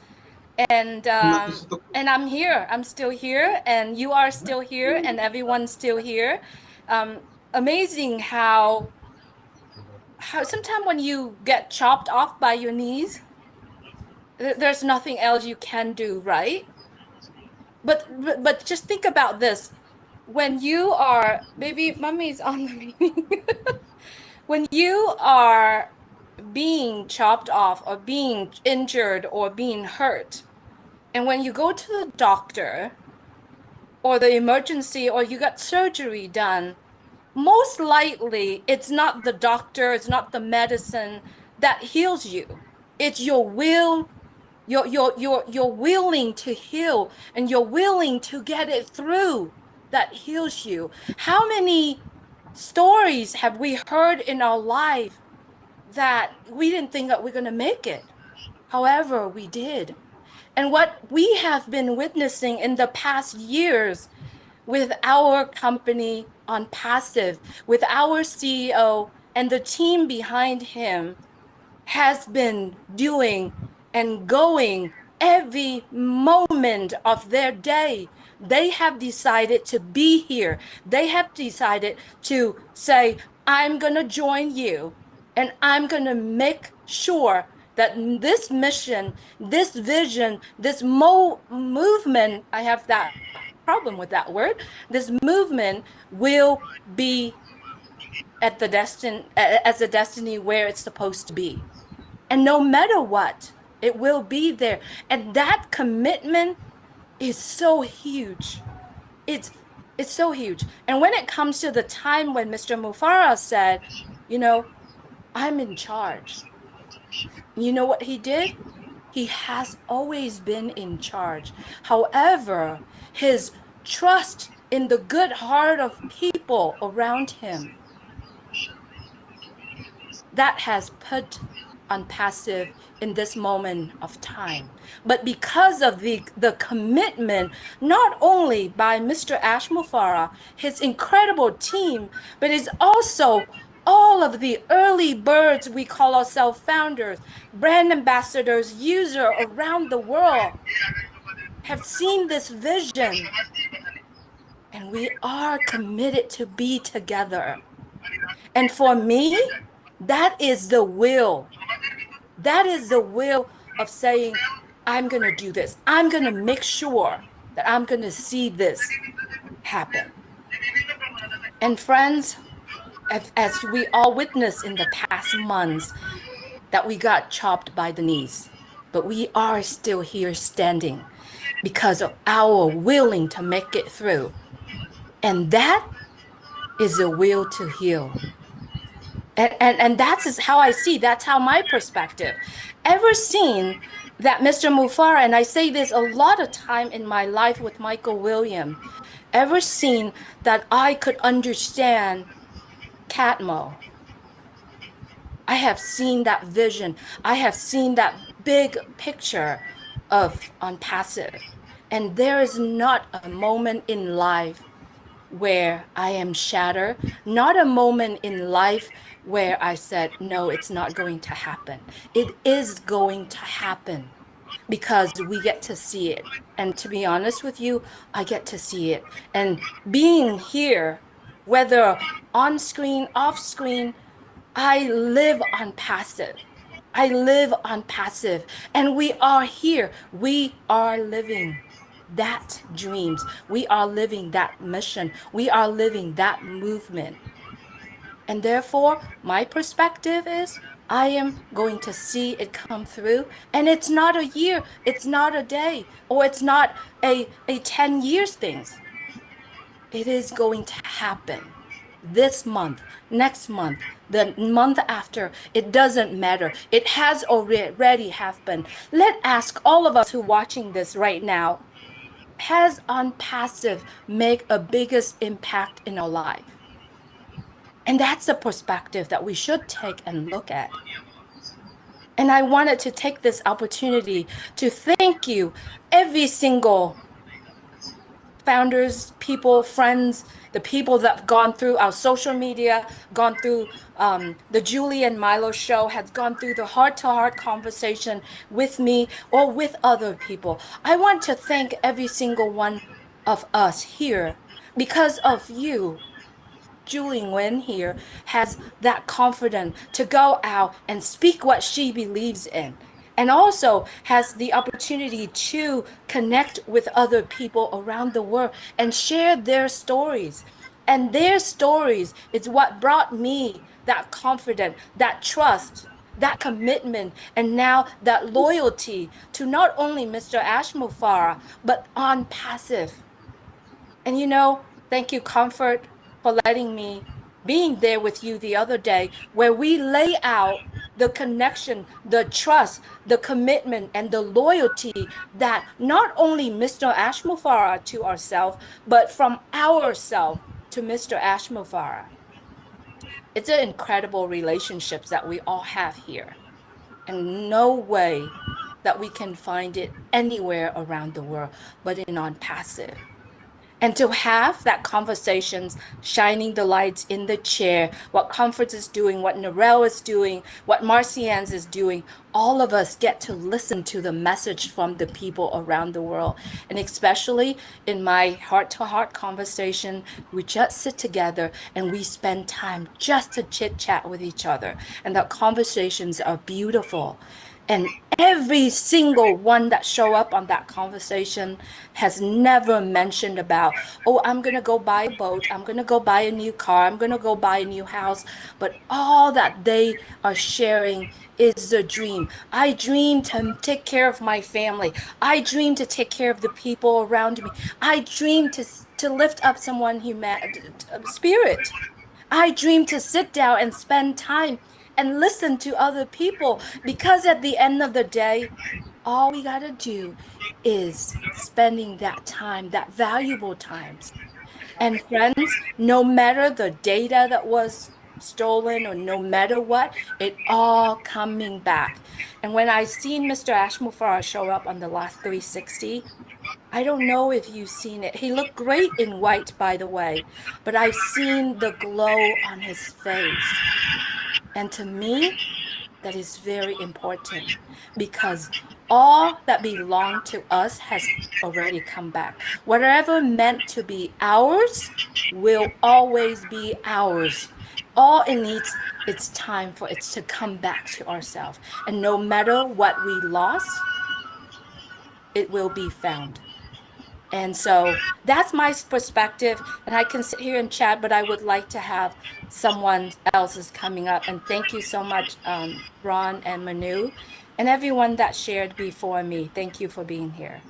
And I'm here. I'm still here, and you are still here, and everyone's still here. Amazing how sometimes when you get chopped off by your knees, there's nothing else you can do, right? But just think about this. When you are, maybe mommy's on the meeting. When you are being chopped off or being injured or being hurt, and when you go to the doctor or the emergency or you got surgery done, most likely it's not the doctor, it's not the medicine that heals you. It's your will. You're willing to heal, and you're willing to get it through that heals you. How many stories have we heard in our life that we didn't think that we're going to make it? However, we did. And what we have been witnessing in the past years with our company on Passive, with our CEO and the team behind him, has been doing and going every moment of their day. They have decided to be here. They have decided to say, I'm going to join you, and I'm going to make sure that this mission, this vision, this movement, I have that problem with that word, this movement will be at the as a destiny where it's supposed to be. And no matter what, it will be there. And that commitment is so huge. It's so huge. And when it comes to the time when Mr. Mufara said, you know, I'm in charge. You know what he did? He has always been in charge. However, his trust in the good heart of people around him, that has put on Passive in this moment of time. But because of the commitment, not only by Mr. Ash Mufara, his incredible team, but it's also all of the early birds, we call ourselves founders, brand ambassadors, user around the world, have seen this vision. And we are committed to be together. And for me, that is the will. That is the will of saying, I'm going to do this. I'm going to make sure that I'm going to see this happen. And friends, as we all witnessed in the past months, that we got chopped by the knees, but we are still here standing because of our willing to make it through. And that is a will to heal. And that's how I see, that's how my perspective. Ever seen that Mr. Mufara, and I say this a lot of time in my life with Michael William, ever seen that I could understand Catmo? I have seen that vision. I have seen that big picture of on Passive. And there is not a moment in life where I am shattered, not a moment in life where I said, no, it's not going to happen. It is going to happen because we get to see it. And to be honest with you, I get to see it. And being here, whether on screen, off screen, I live on Passive. I live on Passive. And we are here. We are living that dreams. We are living that mission. We are living that movement. And therefore, my perspective is I am going to see it come through. And it's not a year, it's not a day, or it's not a 10 years things. It is going to happen this month, next month, the month after. It doesn't matter. It has already happened. Let's ask all of us who are watching this right now, has on Passive make a biggest impact in our life? And that's the perspective that we should take and look at. And I wanted to take this opportunity to thank you, every single founders, people, friends, the people that have gone through our social media, gone through the Julie and Milo show, has gone through the heart-to-heart conversation with me or with other people. I want to thank every single one of us here because of you. Julie Nguyen here has that confidence to go out and speak what she believes in, and also has the opportunity to connect with other people around the world and share their stories. And their stories is what brought me that confidence, that trust, that commitment, and now that loyalty to not only Mr. Ashmufara, but on passive. And thank you, Comfort, for letting me being there with you the other day, where we lay out the connection, the trust, the commitment, and the loyalty that not only Mr. Ashmufara to ourselves, but from ourselves to Mr. Ashmufara. It's an incredible relationships that we all have here, and no way that we can find it anywhere around the world, but in On Passive. And to have that conversations, shining the lights in the chair, what Comfort is doing, what Narelle is doing, what Marcian's is doing, all of us get to listen to the message from the people around the world. And especially in my heart-to-heart conversation, we just sit together and we spend time just to chit-chat with each other. And the conversations are beautiful. And every single one that show up on that conversation has never mentioned about, oh, I'm going to go buy a boat. I'm going to go buy a new car. I'm going to go buy a new house. But all that they are sharing is a dream. I dream to take care of my family. I dream to take care of the people around me. I dream to lift up someone's spirit. I dream to sit down and spend time and listen to other people, because at the end of the day, all we got to do is spending that time, that valuable times. And friends, no matter the data that was stolen or no matter what, it all coming back. And when I seen Mr. Ashmufara show up on the last 360, I don't know if you've seen it. He looked great in white, by the way, but I've seen the glow on his face. And to me, that is very important, because all that belonged to us has already come back. Whatever meant to be ours will always be ours. All it needs, it's time for it to come back to ourselves. And no matter what we lost, it will be found. And so that's my perspective. And I can sit here and chat, but I would like to have someone else is coming up. And thank you so much, Ron and Minoo, and everyone that shared before me. Thank you for being here.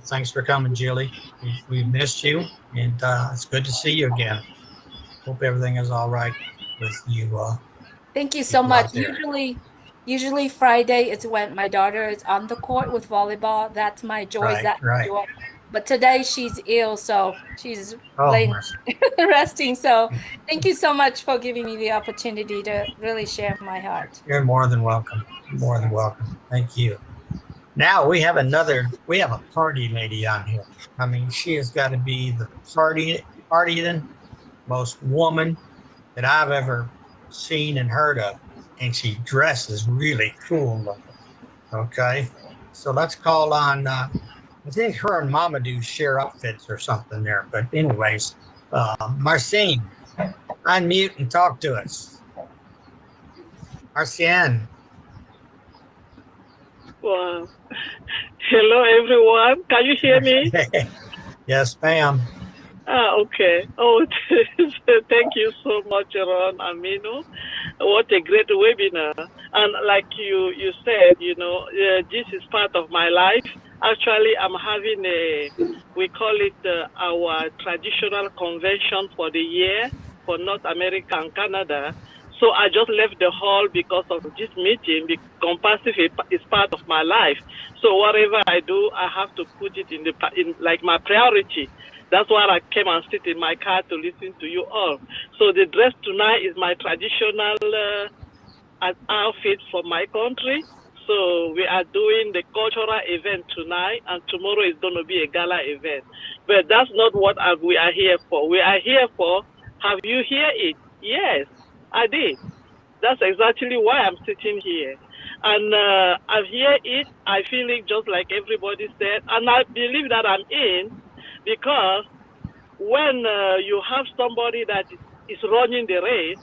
Thanks for coming, Julie. We've missed you, and it's good to see you again. Hope everything is all right with you. Thank you so much. Usually Friday is when my daughter is on the court with volleyball. That's my joy. Right. Joy. But today she's ill, so she's resting. So thank you so much for giving me the opportunity to really share my heart. You're more than welcome. More than welcome. Thank you. Now we have a party lady on here. I mean, she has got to be the partying most woman that I've ever seen and heard of. And she dresses really cool looking. Okay. So let's call on, I think her and Mamadou share outfits or something there. But anyways, Marcine, unmute and talk to us. Marcian. Wow. Hello, everyone. Can you hear me? Yes, ma'am. Okay. Oh, thank you so much, Ron and Minoo. What a great webinar. And like you said, this is part of my life. Actually, I'm having we call it our traditional convention for the year for North America and Canada. So I just left the hall because of this meeting. Compassive is part of my life. So whatever I do, I have to put it in like my priority. That's why I came and sit in my car to listen to you all. So the dress tonight is my traditional outfit for my country. So we are doing the cultural event tonight, and tomorrow is going to be a gala event. But that's not what we are here for. We are here for, have you heard it? Yes, I did. That's exactly why I'm sitting here. And I hear it, I feel it just like everybody said, and I believe that I'm in, because when you have somebody that is running the race,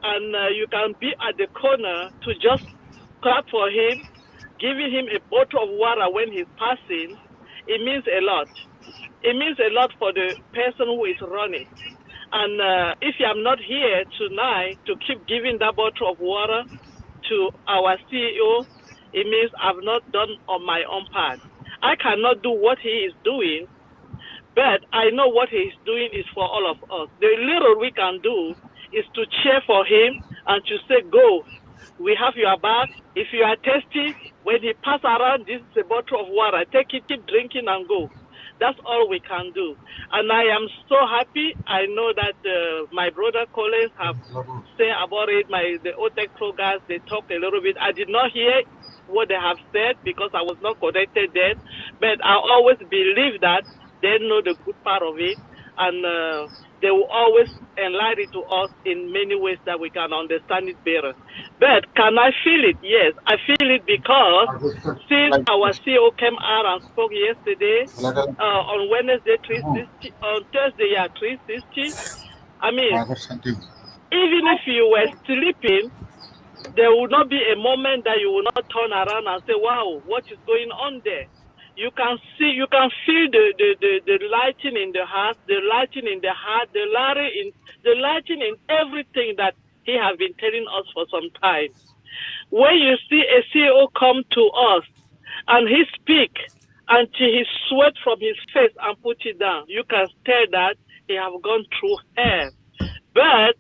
and you can be at the corner to just clap for him, giving him a bottle of water when he's passing, it means a lot. It means a lot for the person who is running. And if I'm not here tonight to keep giving that bottle of water to our CEO, it means I've not done on my own part. I cannot do what he is doing, but I know what he is doing is for all of us. The little we can do is to cheer for him and to say, go, we have your back. If you are thirsty, when he pass around, this is a bottle of water. Take it, keep drinking and go. That's all we can do. And I am so happy. I know that my brother Collins have said about it, the OTEC pro guys, they talked a little bit. I did not hear what they have said because I was not connected then. But I always believe that they know the good part of it. And they will always enlighten it to us in many ways that we can understand it better. But can I feel it? Yes, I feel it because since our CEO came out and spoke yesterday, on Wednesday 360, on Thursday 360, I mean, even if you were sleeping, there will not be a moment that you will not turn around and say, wow, what is going on there? You can see, you can feel the lighting in the heart, the lighting in the heart, the lighting in everything that he has been telling us for some time. When you see a CEO come to us and he speak until he sweat from his face and put it down, you can tell that he have gone through hell. But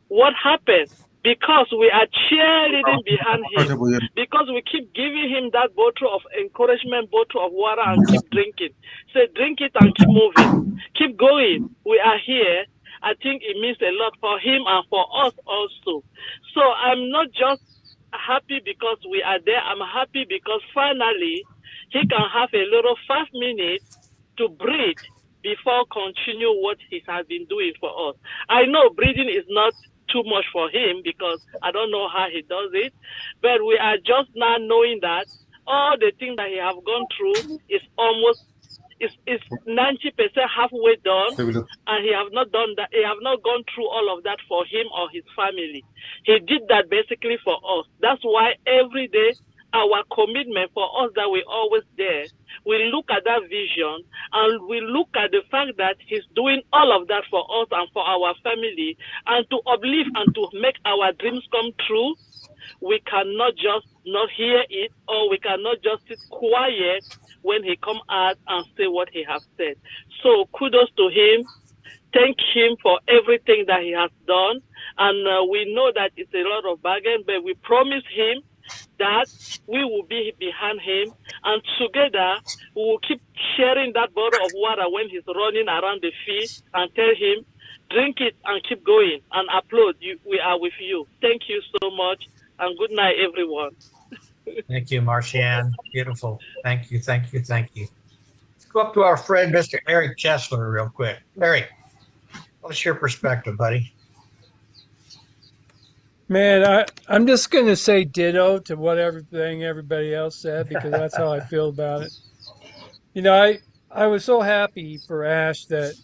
what happened? Because we are cheerleading behind him, because we keep giving him that bottle of encouragement, bottle of water, and keep drinking. Say, drink it and keep moving. Keep going. We are here. I think it means a lot for him and for us also. So I'm not just happy because we are there. I'm happy because finally he can have a little 5 minutes to breathe before continue what he has been doing for us. I know breathing is not too much for him because I don't know how he does it, but we are just now knowing that all the things that he have gone through is almost is 90% halfway done, and he have not done that. He have not gone through all of that for him or his family. He did that basically for us. That's why every day our commitment for us that we always there. We look at that vision and we look at the fact that he's doing all of that for us and for our family, and to uplift and to make our dreams come true. We cannot just not hear it, or we cannot just sit quiet when he come out and say what he has said. So kudos to him. Thank him for everything that he has done. And we know that it's a lot of bargain, but we promise him that we will be behind him, and together we will keep sharing that bottle of water when he's running around the field, and tell him, drink it and keep going, and applaud you. We are with you. Thank you so much, and good night, everyone. Thank you, Marcianne. Beautiful. Thank you, thank you, thank you. Let's go up to our friend, Mr. Eric Chesler, real quick. Eric, what's your perspective, buddy? Man, I'm just going to say ditto to what everybody else said, because that's how I feel about it. You know, I was so happy for Ash that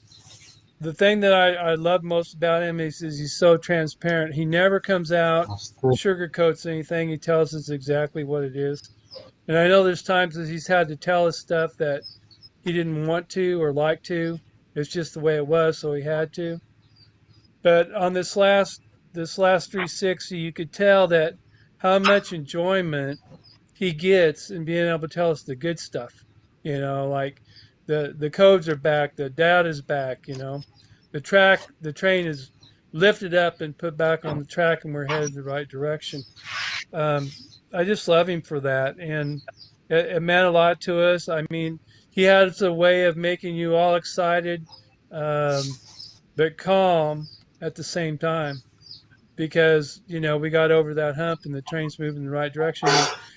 the thing that I love most about him is he's so transparent. He never comes out, sugarcoats anything. He tells us exactly what it is. And I know there's times that he's had to tell us stuff that he didn't want to or like to. It's just the way it was, so he had to. But on this last 360, you could tell that how much enjoyment he gets in being able to tell us the good stuff. You know, like the codes are back, the data's back. You know, the train is lifted up and put back on the track, and we're headed the right direction. I just love him for that, and it meant a lot to us. I mean, he has a way of making you all excited, but calm at the same time, because you know we got over that hump and the train's moving in the right direction.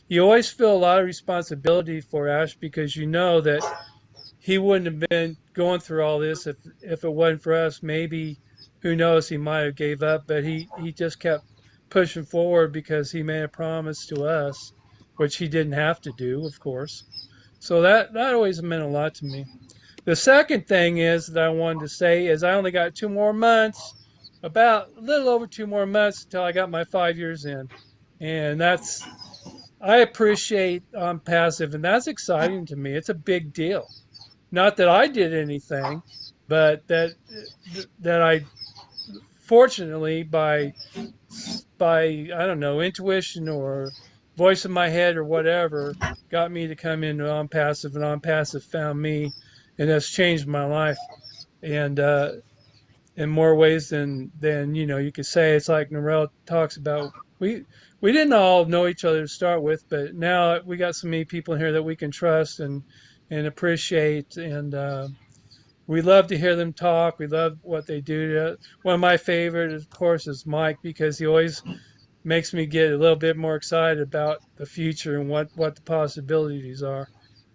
you always feel a lot of responsibility for Ash because you know that he wouldn't have been going through all this if it wasn't for us. Maybe who knows, he might have gave up, but he just kept pushing forward because he made a promise to us, which he didn't have to do, of course. So that always meant a lot to me. The second thing is that I wanted to say is I only got 2 more months, about a little over 2 more months until I got my 5 years in. And I appreciate passive, and that's exciting to me. It's a big deal. Not that I did anything, but that I fortunately by I don't know, intuition or voice in my head or whatever got me to come into on passive, and on passive found me, and that's changed my life. And in more ways than you could say. It's like Narelle talks about. We didn't all know each other to start with, but now we got so many people in here that we can trust and appreciate, and we love to hear them talk. We love what they do. One of my favorite, of course, is Mike because he always makes me get a little bit more excited about the future and what the possibilities are.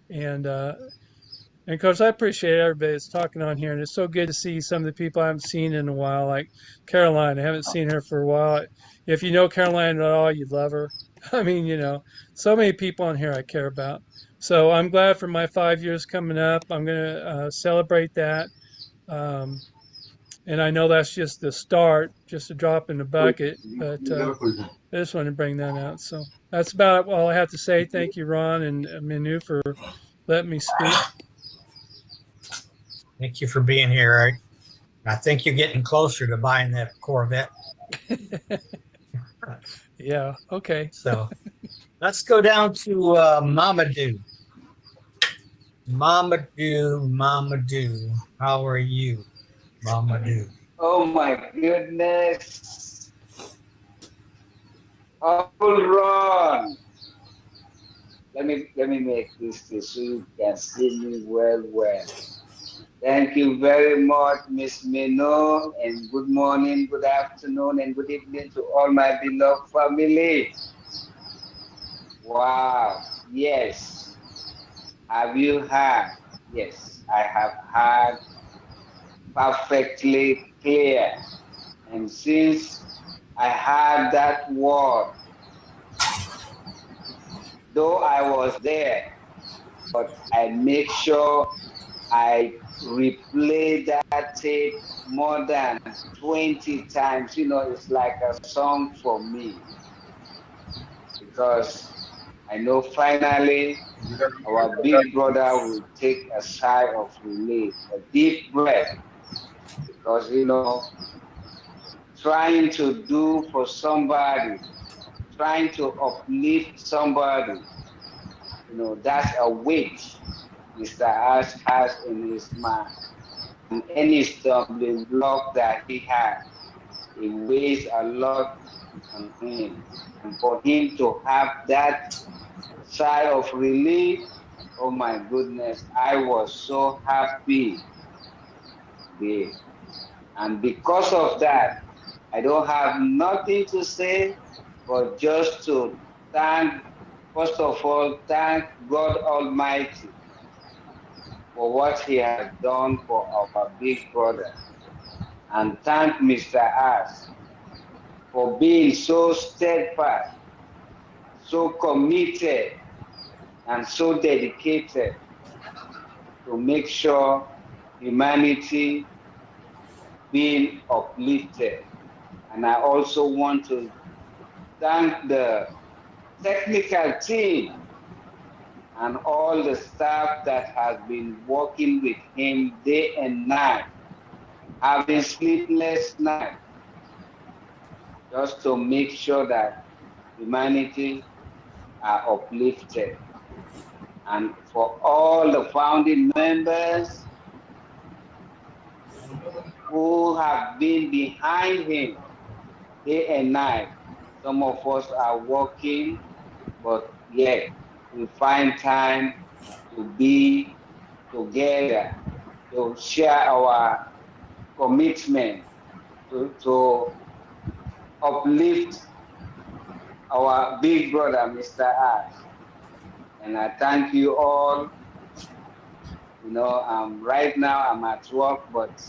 And of course, I appreciate everybody that's talking on here, and it's so good to see some of the people I haven't seen in a while, like Caroline. I haven't seen her for a while. If you know Caroline at all, you'd love her. I mean, so many people on here I care about. So I'm glad for my 5 years coming up. I'm going to celebrate that. Um, and I know that's just the start, just a drop in the bucket, but I just wanted to bring that out. So that's about all I have to say. Thank you, Ron and Minoo, for letting me speak. Thank you for being here, Eric. I think you're getting closer to buying that Corvette. Yeah, okay. So let's go down to Mamadou. Mamadou, how are you, Mamadou? Oh my goodness. All Ron. Let me make this so you can see me well. Thank you very much, Miss Minoo, and good morning, good afternoon, and good evening to all my beloved family. Wow, yes. Have you heard? Yes, I have heard perfectly clear. And since I heard that word, though I was there, but I make sure I replay that tape more than 20 times. It's like a song for me because I know finally our big brother will take a sigh of relief, a deep breath, because, trying to do for somebody, trying to uplift somebody, that's a weight Mr. Ash has in his mind. And any stumbling block that he has, it weighs a lot on him. And for him to have that sigh of relief, oh my goodness, I was so happy today. And because of that, I don't have nothing to say, but just to first of all, thank God Almighty for what he has done for our big brother. And thank Mr. Ash for being so steadfast, so committed, and so dedicated to make sure humanity being uplifted. And I also want to thank the technical team and all the staff that has been working with him day and night, having sleepless nights, just to make sure that humanity are uplifted. And for all the founding members who have been behind him day and night, some of us are working, but yet we find time to be together, to share our commitment to uplift our big brother, Mr. Ash. And I thank you all. You know, right now I'm at work, but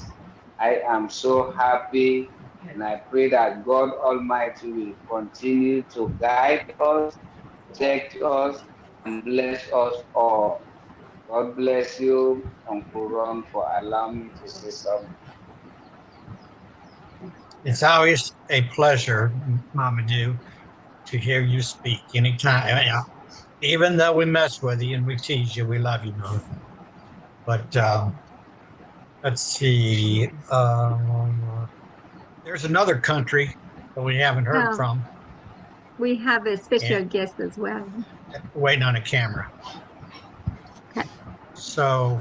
I am so happy, and I pray that God Almighty will continue to guide us, protect us, and bless us all. God bless you, Uncle Ron, for allowing me to say something. It's always a pleasure, Mama Do, to hear you speak anytime. Even though we mess with you and we tease you, we love you, Mama. But let's see. There's another country that we haven't heard from. We have a special guest as well. Waiting on a camera. Okay. So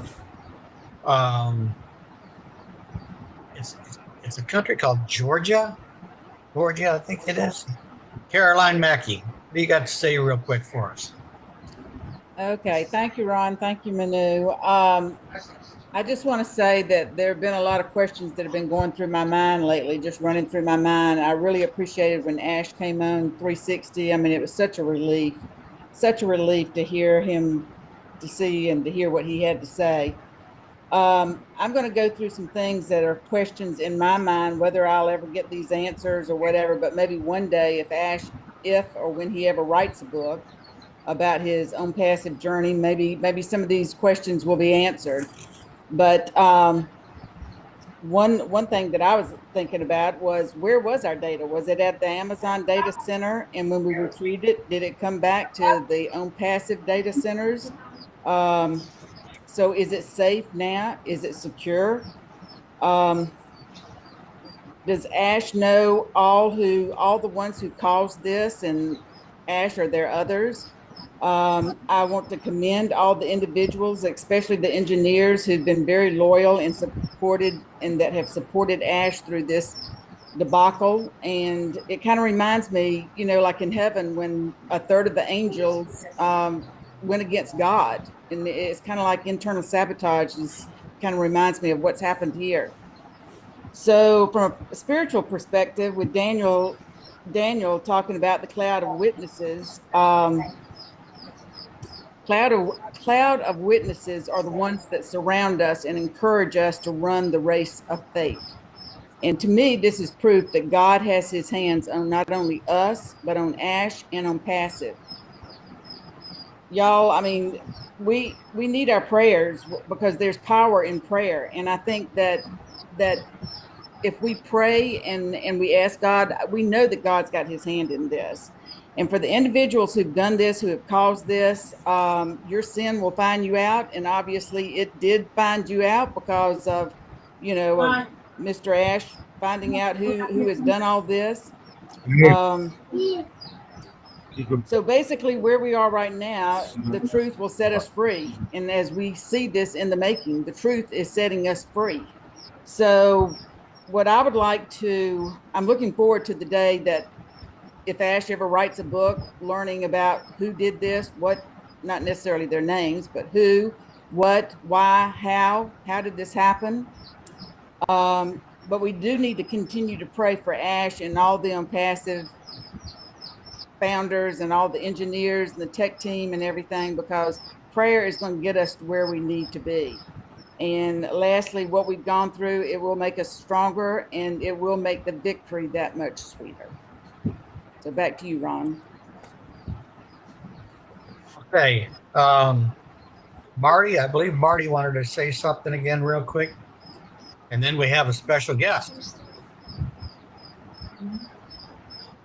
it's a country called Georgia. Georgia, I think it is. Caroline Mackey, what do you got to say real quick for us? Okay, thank you, Ron. Thank you, Minoo. I just want to say that there have been a lot of questions that have been going through my mind lately, just running through my mind. I really appreciated when Ash came on 360. I mean, it was such a relief to hear him, to see and to hear what he had to say. I'm going to go through some things that are questions in my mind, whether I'll ever get these answers or whatever, but maybe one day if or when he ever writes a book about his own passive journey, maybe some of these questions will be answered. But one thing that I was thinking about was, where was our data? Was it at the Amazon data center? And when we retrieved it, did it come back to the own passive data centers? So is it safe now? Is it secure? Does Ash know all the ones who caused this? And Ash, are there others? I want to commend all the individuals, especially the engineers who've been very loyal and that have supported Ash through this debacle. And it kind of reminds me, you know, like in heaven, when a third of the angels went against God, and it's kind of like internal sabotage. Kind of reminds me of what's happened here. So from a spiritual perspective, with Daniel talking about the cloud of witnesses, cloud of witnesses are the ones that surround us and encourage us to run the race of faith. And to me, this is proof that God has his hands on not only us, but on Ash and on passive. Y'all, I mean, we need our prayers, because there's power in prayer. And I think that if we pray and we ask God, we know that God's got his hand in this. And for the individuals who've done this, who have caused this, your sin will find you out. And obviously it did find you out because of, you know, of Mr. Ash finding out who has done all this. So basically where we are right now, the truth will set us free. And as we see this in the making, the truth is setting us free. So what I would like to, I'm looking forward to the day that if Ash ever writes a book learning about who did this, what, not necessarily their names, but who, what, why, how did this happen? But we do need to continue to pray for Ash and all the Unpassive founders and all the engineers and the tech team and everything, because prayer is going to get us to where we need to be. And lastly, what we've gone through, it will make us stronger, and it will make the victory that much sweeter. So back to you, Ron. Okay. Marty, I believe Marty wanted to say something again real quick. And then we have a special guest.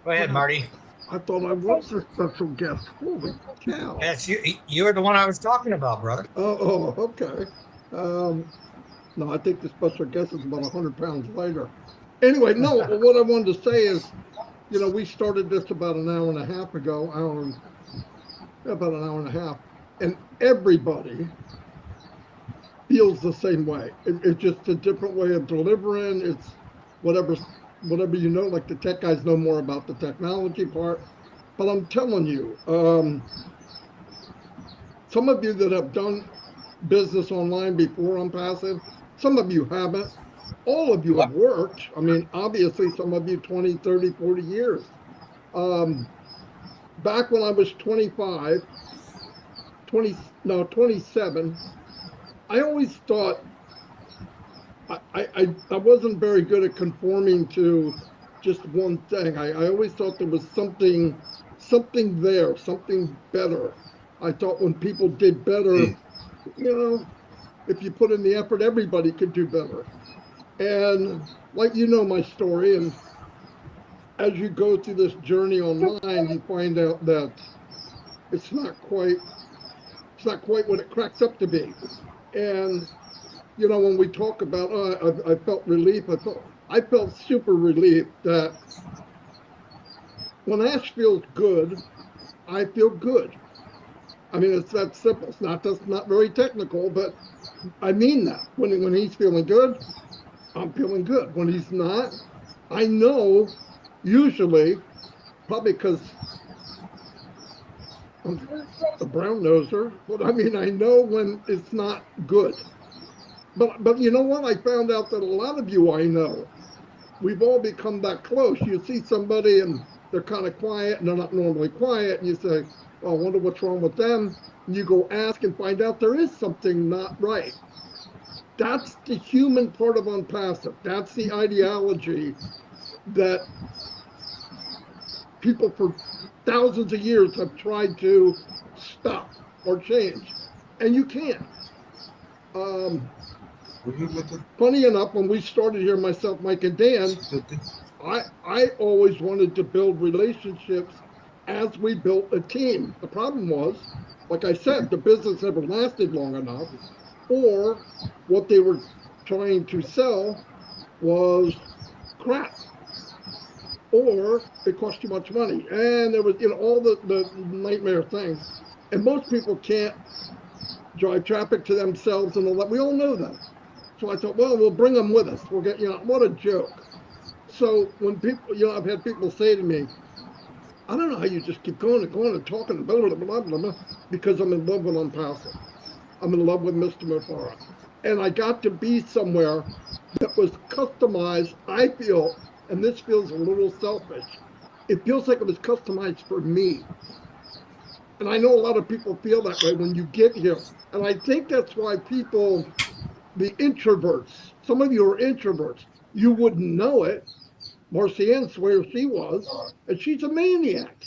Go ahead, Marty. I thought I was a special guest. Holy cow. Yes, you're the one I was talking about, brother. Oh, okay. No, I think the special guest is about 100 pounds lighter. Anyway, no, what I wanted to say is, you know, we started this about an hour and a half ago, about an hour and a half, and everybody feels the same way. It's just a different way of delivering. It's whatever you know, like the tech guys know more about the technology part. But I'm telling you, some of you that have done business online before on passive, some of you haven't. All of you have worked. I mean, obviously, some of you 20, 30, 40 years. back when I was 25, 27, I always thought I wasn't very good at conforming to just one thing. I always thought there was something there, something better. I thought when people did better, if you put in the effort, everybody could do better. And like my story, and as you go through this journey online, you find out that it's not quite what it cracks up to be. And when we talk about, I felt relief, I felt super relieved that when Ash feels good, I feel good. I mean, it's that simple. That's not very technical, but I mean that. When he's feeling good, I'm feeling good. When he's not, I know, usually, probably because I'm a brown noser, but I mean, I know when it's not good. But you know what? I found out that a lot of you I know, we've all become that close. You see somebody and they're kind of quiet and they're not normally quiet, and you say, oh, I wonder what's wrong with them. And you go ask and find out there is something not right. That's the human part of unpassive. That's the ideology that people for thousands of years have tried to stop or change, and you can't. Funny enough, when we started here, myself, Mike, and Dan, I always wanted to build relationships as we built a team. The problem was, like I said, the business never lasted long enough, or what they were trying to sell was crap, or it cost too much money. And there was, all the nightmare things. And most people can't drive traffic to themselves and all that. We all know that. So I thought, well, we'll bring them with us. We'll get, what a joke. So when people, I've had people say to me, I don't know how you just keep going and going and talking, blah, blah, blah, blah, blah, because I'm in love with Unpassive. I'm in love with Mr. Mufara. And I got to be somewhere that was customized, I feel, and this feels a little selfish, it feels like it was customized for me. And I know a lot of people feel that way when you get here. And I think that's why people, the introverts, some of you are introverts, you wouldn't know it. Marcianne swears she was, and she's a maniac,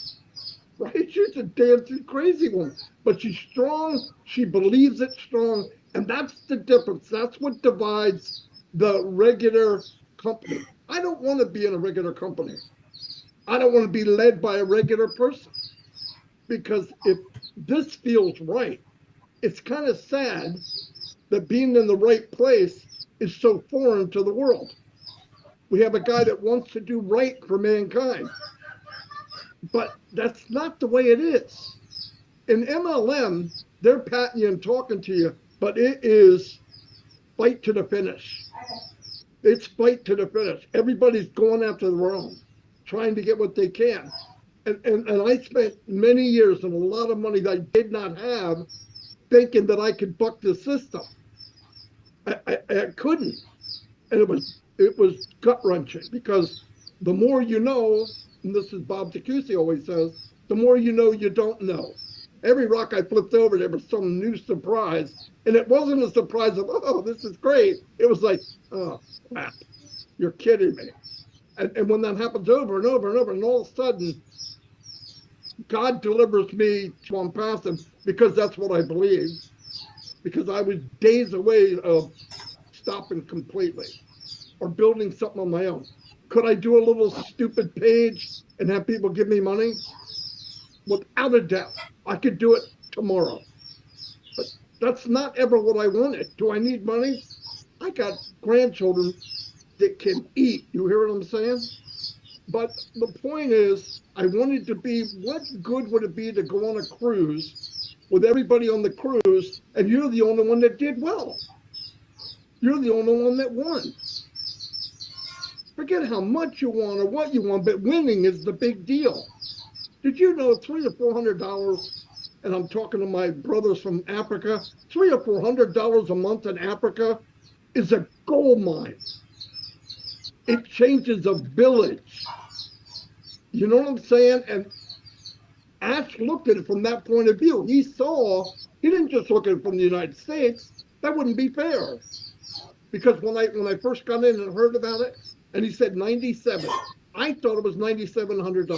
right? She's a dancing crazy woman, but she's strong. She believes it strong, and that's the difference. That's what divides the regular company. I don't want to be in a regular company. I don't want to be led by a regular person, because if this feels right, it's kind of sad that being in the right place is so foreign to the world. We have a guy that wants to do right for mankind, but that's not the way it is. In MLM, they're patting you and talking to you, but it is fight to the finish. It's fight to the finish. Everybody's going after their own, trying to get what they can. And I spent many years and a lot of money that I did not have thinking that I could buck the system. I couldn't. And it was gut wrenching, because the more you know, and this is Bob Tacusi always says, the more you know you don't know. Every rock I flipped over, there was some new surprise. And it wasn't a surprise of, oh, this is great. It was like, oh, crap, you're kidding me. And when that happens over and over and over, and all of a sudden, God delivers me to Unpassive, because that's what I believe, because I was days away of stopping completely or building something on my own. Could I do a little stupid page and have people give me money? Without a doubt, I could do it tomorrow. But that's not ever what I wanted. Do I need money? I got grandchildren that can eat. You hear what I'm saying? But the point is, I wanted to be, what good would it be to go on a cruise with everybody on the cruise, and you're the only one that did well? You're the only one that won. Forget how much you want or what you want, but winning is the big deal. Did you know $300 or $400, and I'm talking to my brothers from Africa, $300 or $400 a month in Africa is a gold mine. It changes a village. You know what I'm saying? And Ash looked at it from that point of view. He didn't just look at it from the United States. That wouldn't be fair. Because when I first got in and heard about it, and he said 97, I thought it was $9,700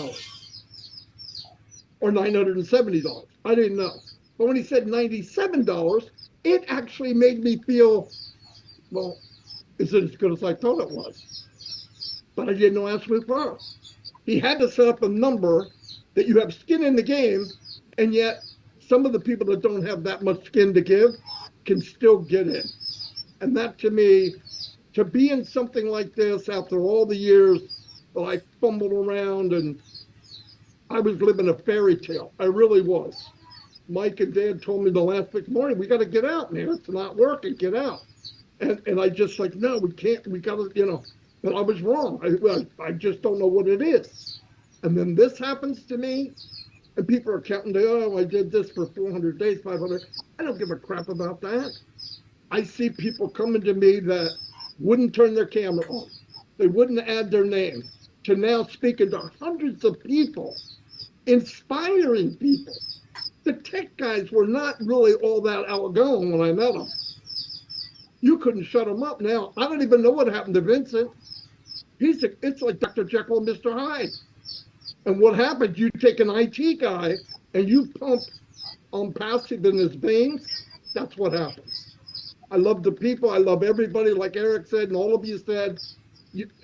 or $970. I didn't know. But when he said $97, it actually made me feel, well, is it as good as I thought it was? But I didn't know Ash Mufareh. He had to set up a number that you have skin in the game, and yet some of the people that don't have that much skin to give can still get in. And that, to me, to be in something like this after all the years that I fumbled around, and I was living a fairy tale. I really was. Mike and Dad told me the last week morning, we got to get out, man. It's not working. Get out. And I just like, no, we can't. We got to, but I was wrong. I just don't know what it is. And then this happens to me, and people are counting, oh, I did this for 400 days, 500. I don't give a crap about that. I see people coming to me that wouldn't turn their camera on. They wouldn't add their name, to now speaking to hundreds of people, inspiring people. The tech guys were not really all that outgoing when I met them. You couldn't shut them up now. I don't even know what happened to Vincent. It's like Dr. Jekyll and Mr. Hyde. And what happened, you take an IT guy and you pump passive in his veins, that's what happens. I love the people. I love everybody, like Eric said, and all of you said.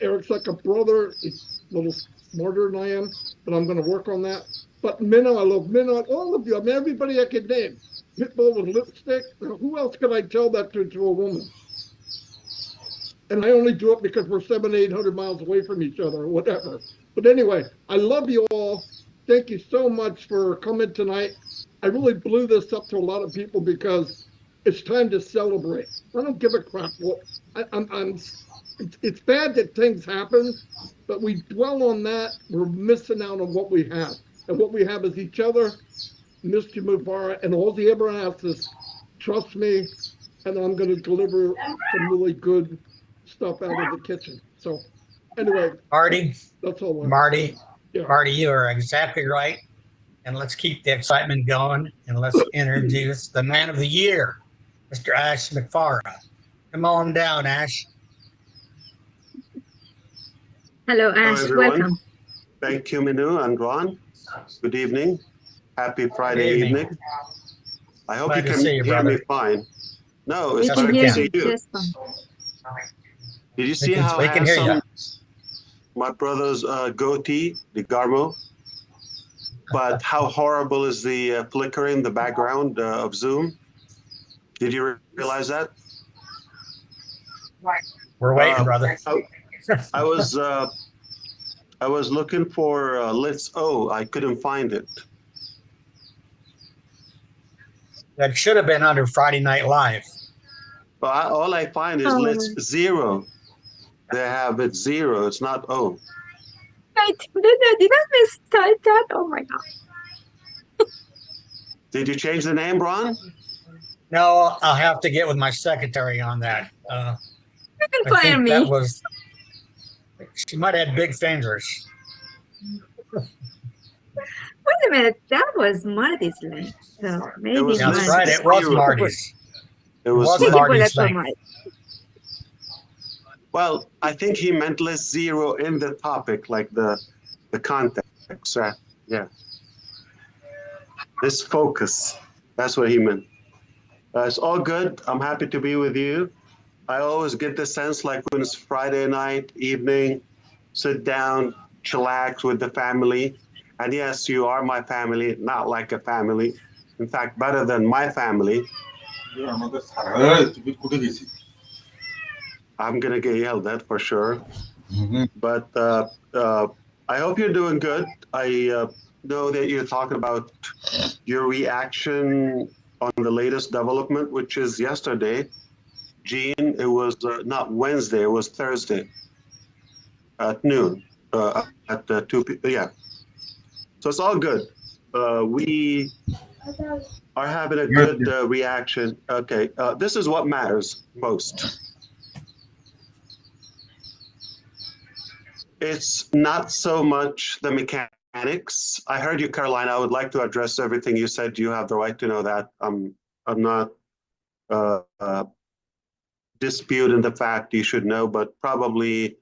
Eric's like a brother. He's a little smarter than I am, but I'm going to work on that. But Minoo, I love Minoo, all of you. I mean, everybody I could name. Pitbull with lipstick. Who else could I tell that to a woman? And I only do it because we're 700, 800 miles away from each other or whatever. But anyway, I love you all. Thank you so much for coming tonight. I really blew this up to a lot of people because it's time to celebrate. I don't give a crap. It's bad that things happen, but we dwell on that. We're missing out on what we have. And what we have is each other, Mr. Mufareh, and all he ever asks is, trust me, and I'm going to deliver some really good stuff out of the kitchen. So anyway, Marty, that's all. Marty, yeah. Marty, you are exactly right. And let's keep the excitement going, and let's introduce the man of the year, Mr. Ash Mufareh. Come on down, Ash. Hello, Ash. Hello, Welcome. Thank you, Minoo and Ron. Good evening. Happy Friday evening. I hope you can hear me fine. No, it's hard to see you. Did you see how handsome my brother's goatee, the Garmo? But how horrible is the flickering, the background of Zoom? Did you realize that? We're waiting, brother. I was looking for I couldn't find it. That should have been under Friday Night Live. But all I find is Let's 0. They have it 0. It's not O. Did I mistype that? Oh my God. Did you change the name, Ron? No, I'll have to get with my secretary on that. You can fire me. That was, she might have had big fingers. Wait a minute, that was Marty's link. So maybe that's right, it was Marty's. It was Marty's link. Well, I think he meant less 0 in the topic, like the context. Yeah. This focus. That's what he meant. It's all good. I'm happy to be with you. I always get the sense like when it's Friday night, evening, sit down, chillax with the family. And yes, you are my family, not like a family. In fact, better than my family. I'm going to get yelled at for sure. But I hope you're doing good. I know that you're talking about your reaction on the latest development, which is yesterday. Gene, it was not Wednesday, it was Thursday at noon, at 2 p.m. Yeah. So it's all good. We are having a good reaction. Okay, this is what matters most. It's not so much the mechanics mechanics. I heard you, Caroline. I would like to address everything you said. You have the right to know that. I'm not disputing the fact you should know, but probably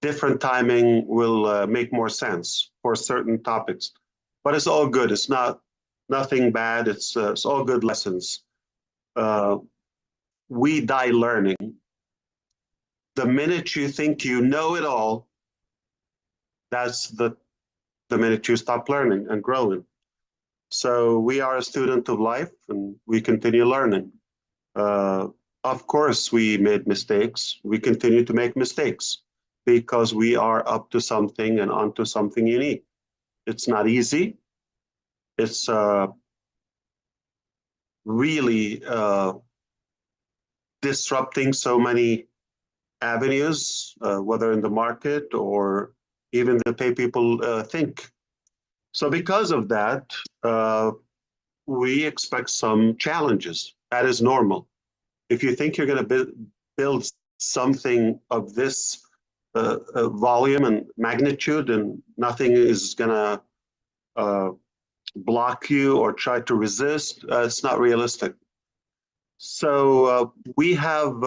different timing will make more sense for certain topics. But it's all good. It's nothing bad. It's all good lessons. We die learning. The minute you think you know it all, that's the minute you stop learning and growing. So we are a student of life and we continue learning. Of course, we made mistakes. We continue to make mistakes because we are up to something and onto something unique. It's not easy. It's really disrupting so many avenues, whether in the market or even the way people think. So because of that, we expect some challenges. That is normal. If you think you're going to build something of this volume and magnitude and nothing is going to block you or try to resist, it's not realistic. So we have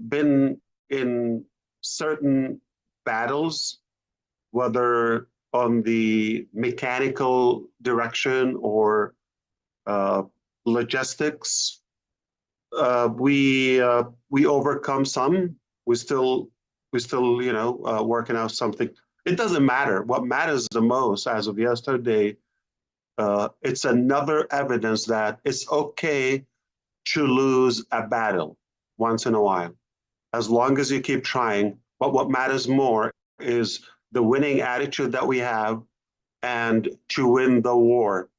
been in certain battles, whether on the mechanical direction or logistics. We overcome some. We still working out something. It doesn't matter. What matters the most, as of yesterday, it's another evidence that it's okay to lose a battle once in a while, as long as you keep trying. But what matters more is the winning attitude that we have and to win the war.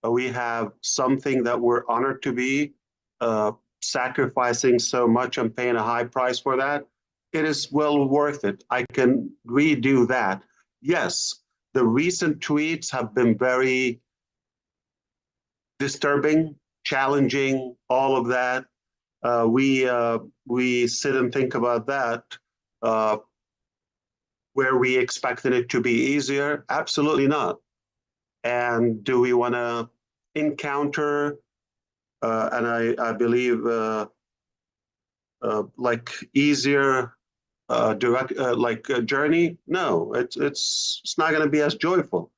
We have something that we're honored to be, sacrificing so much and paying a high price for that. It is well worth it. I can redo that. Yes, the recent tweets have been very disturbing, challenging, all of that. We sit and think about that. Where we expected it to be easier? Absolutely not. And do we want to encounter, and I believe, like easier, direct, like a journey? No, it's not going to be as joyful.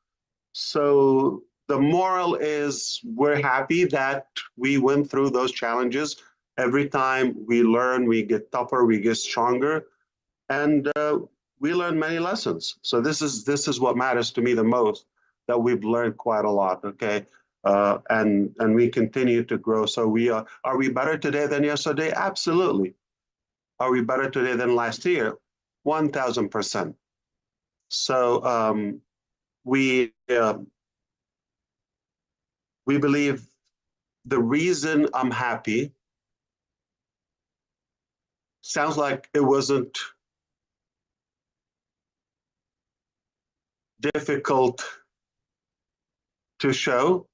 So the moral is we're happy that we went through those challenges. Every time we learn, we get tougher, we get stronger, and we learn many lessons. So this is what matters to me the most, that we've learned quite a lot, okay? And we continue to grow. So are we better today than yesterday? Absolutely. Are we better today than last year? 1000%. So we believe the reason I'm happy sounds like it wasn't difficult to show.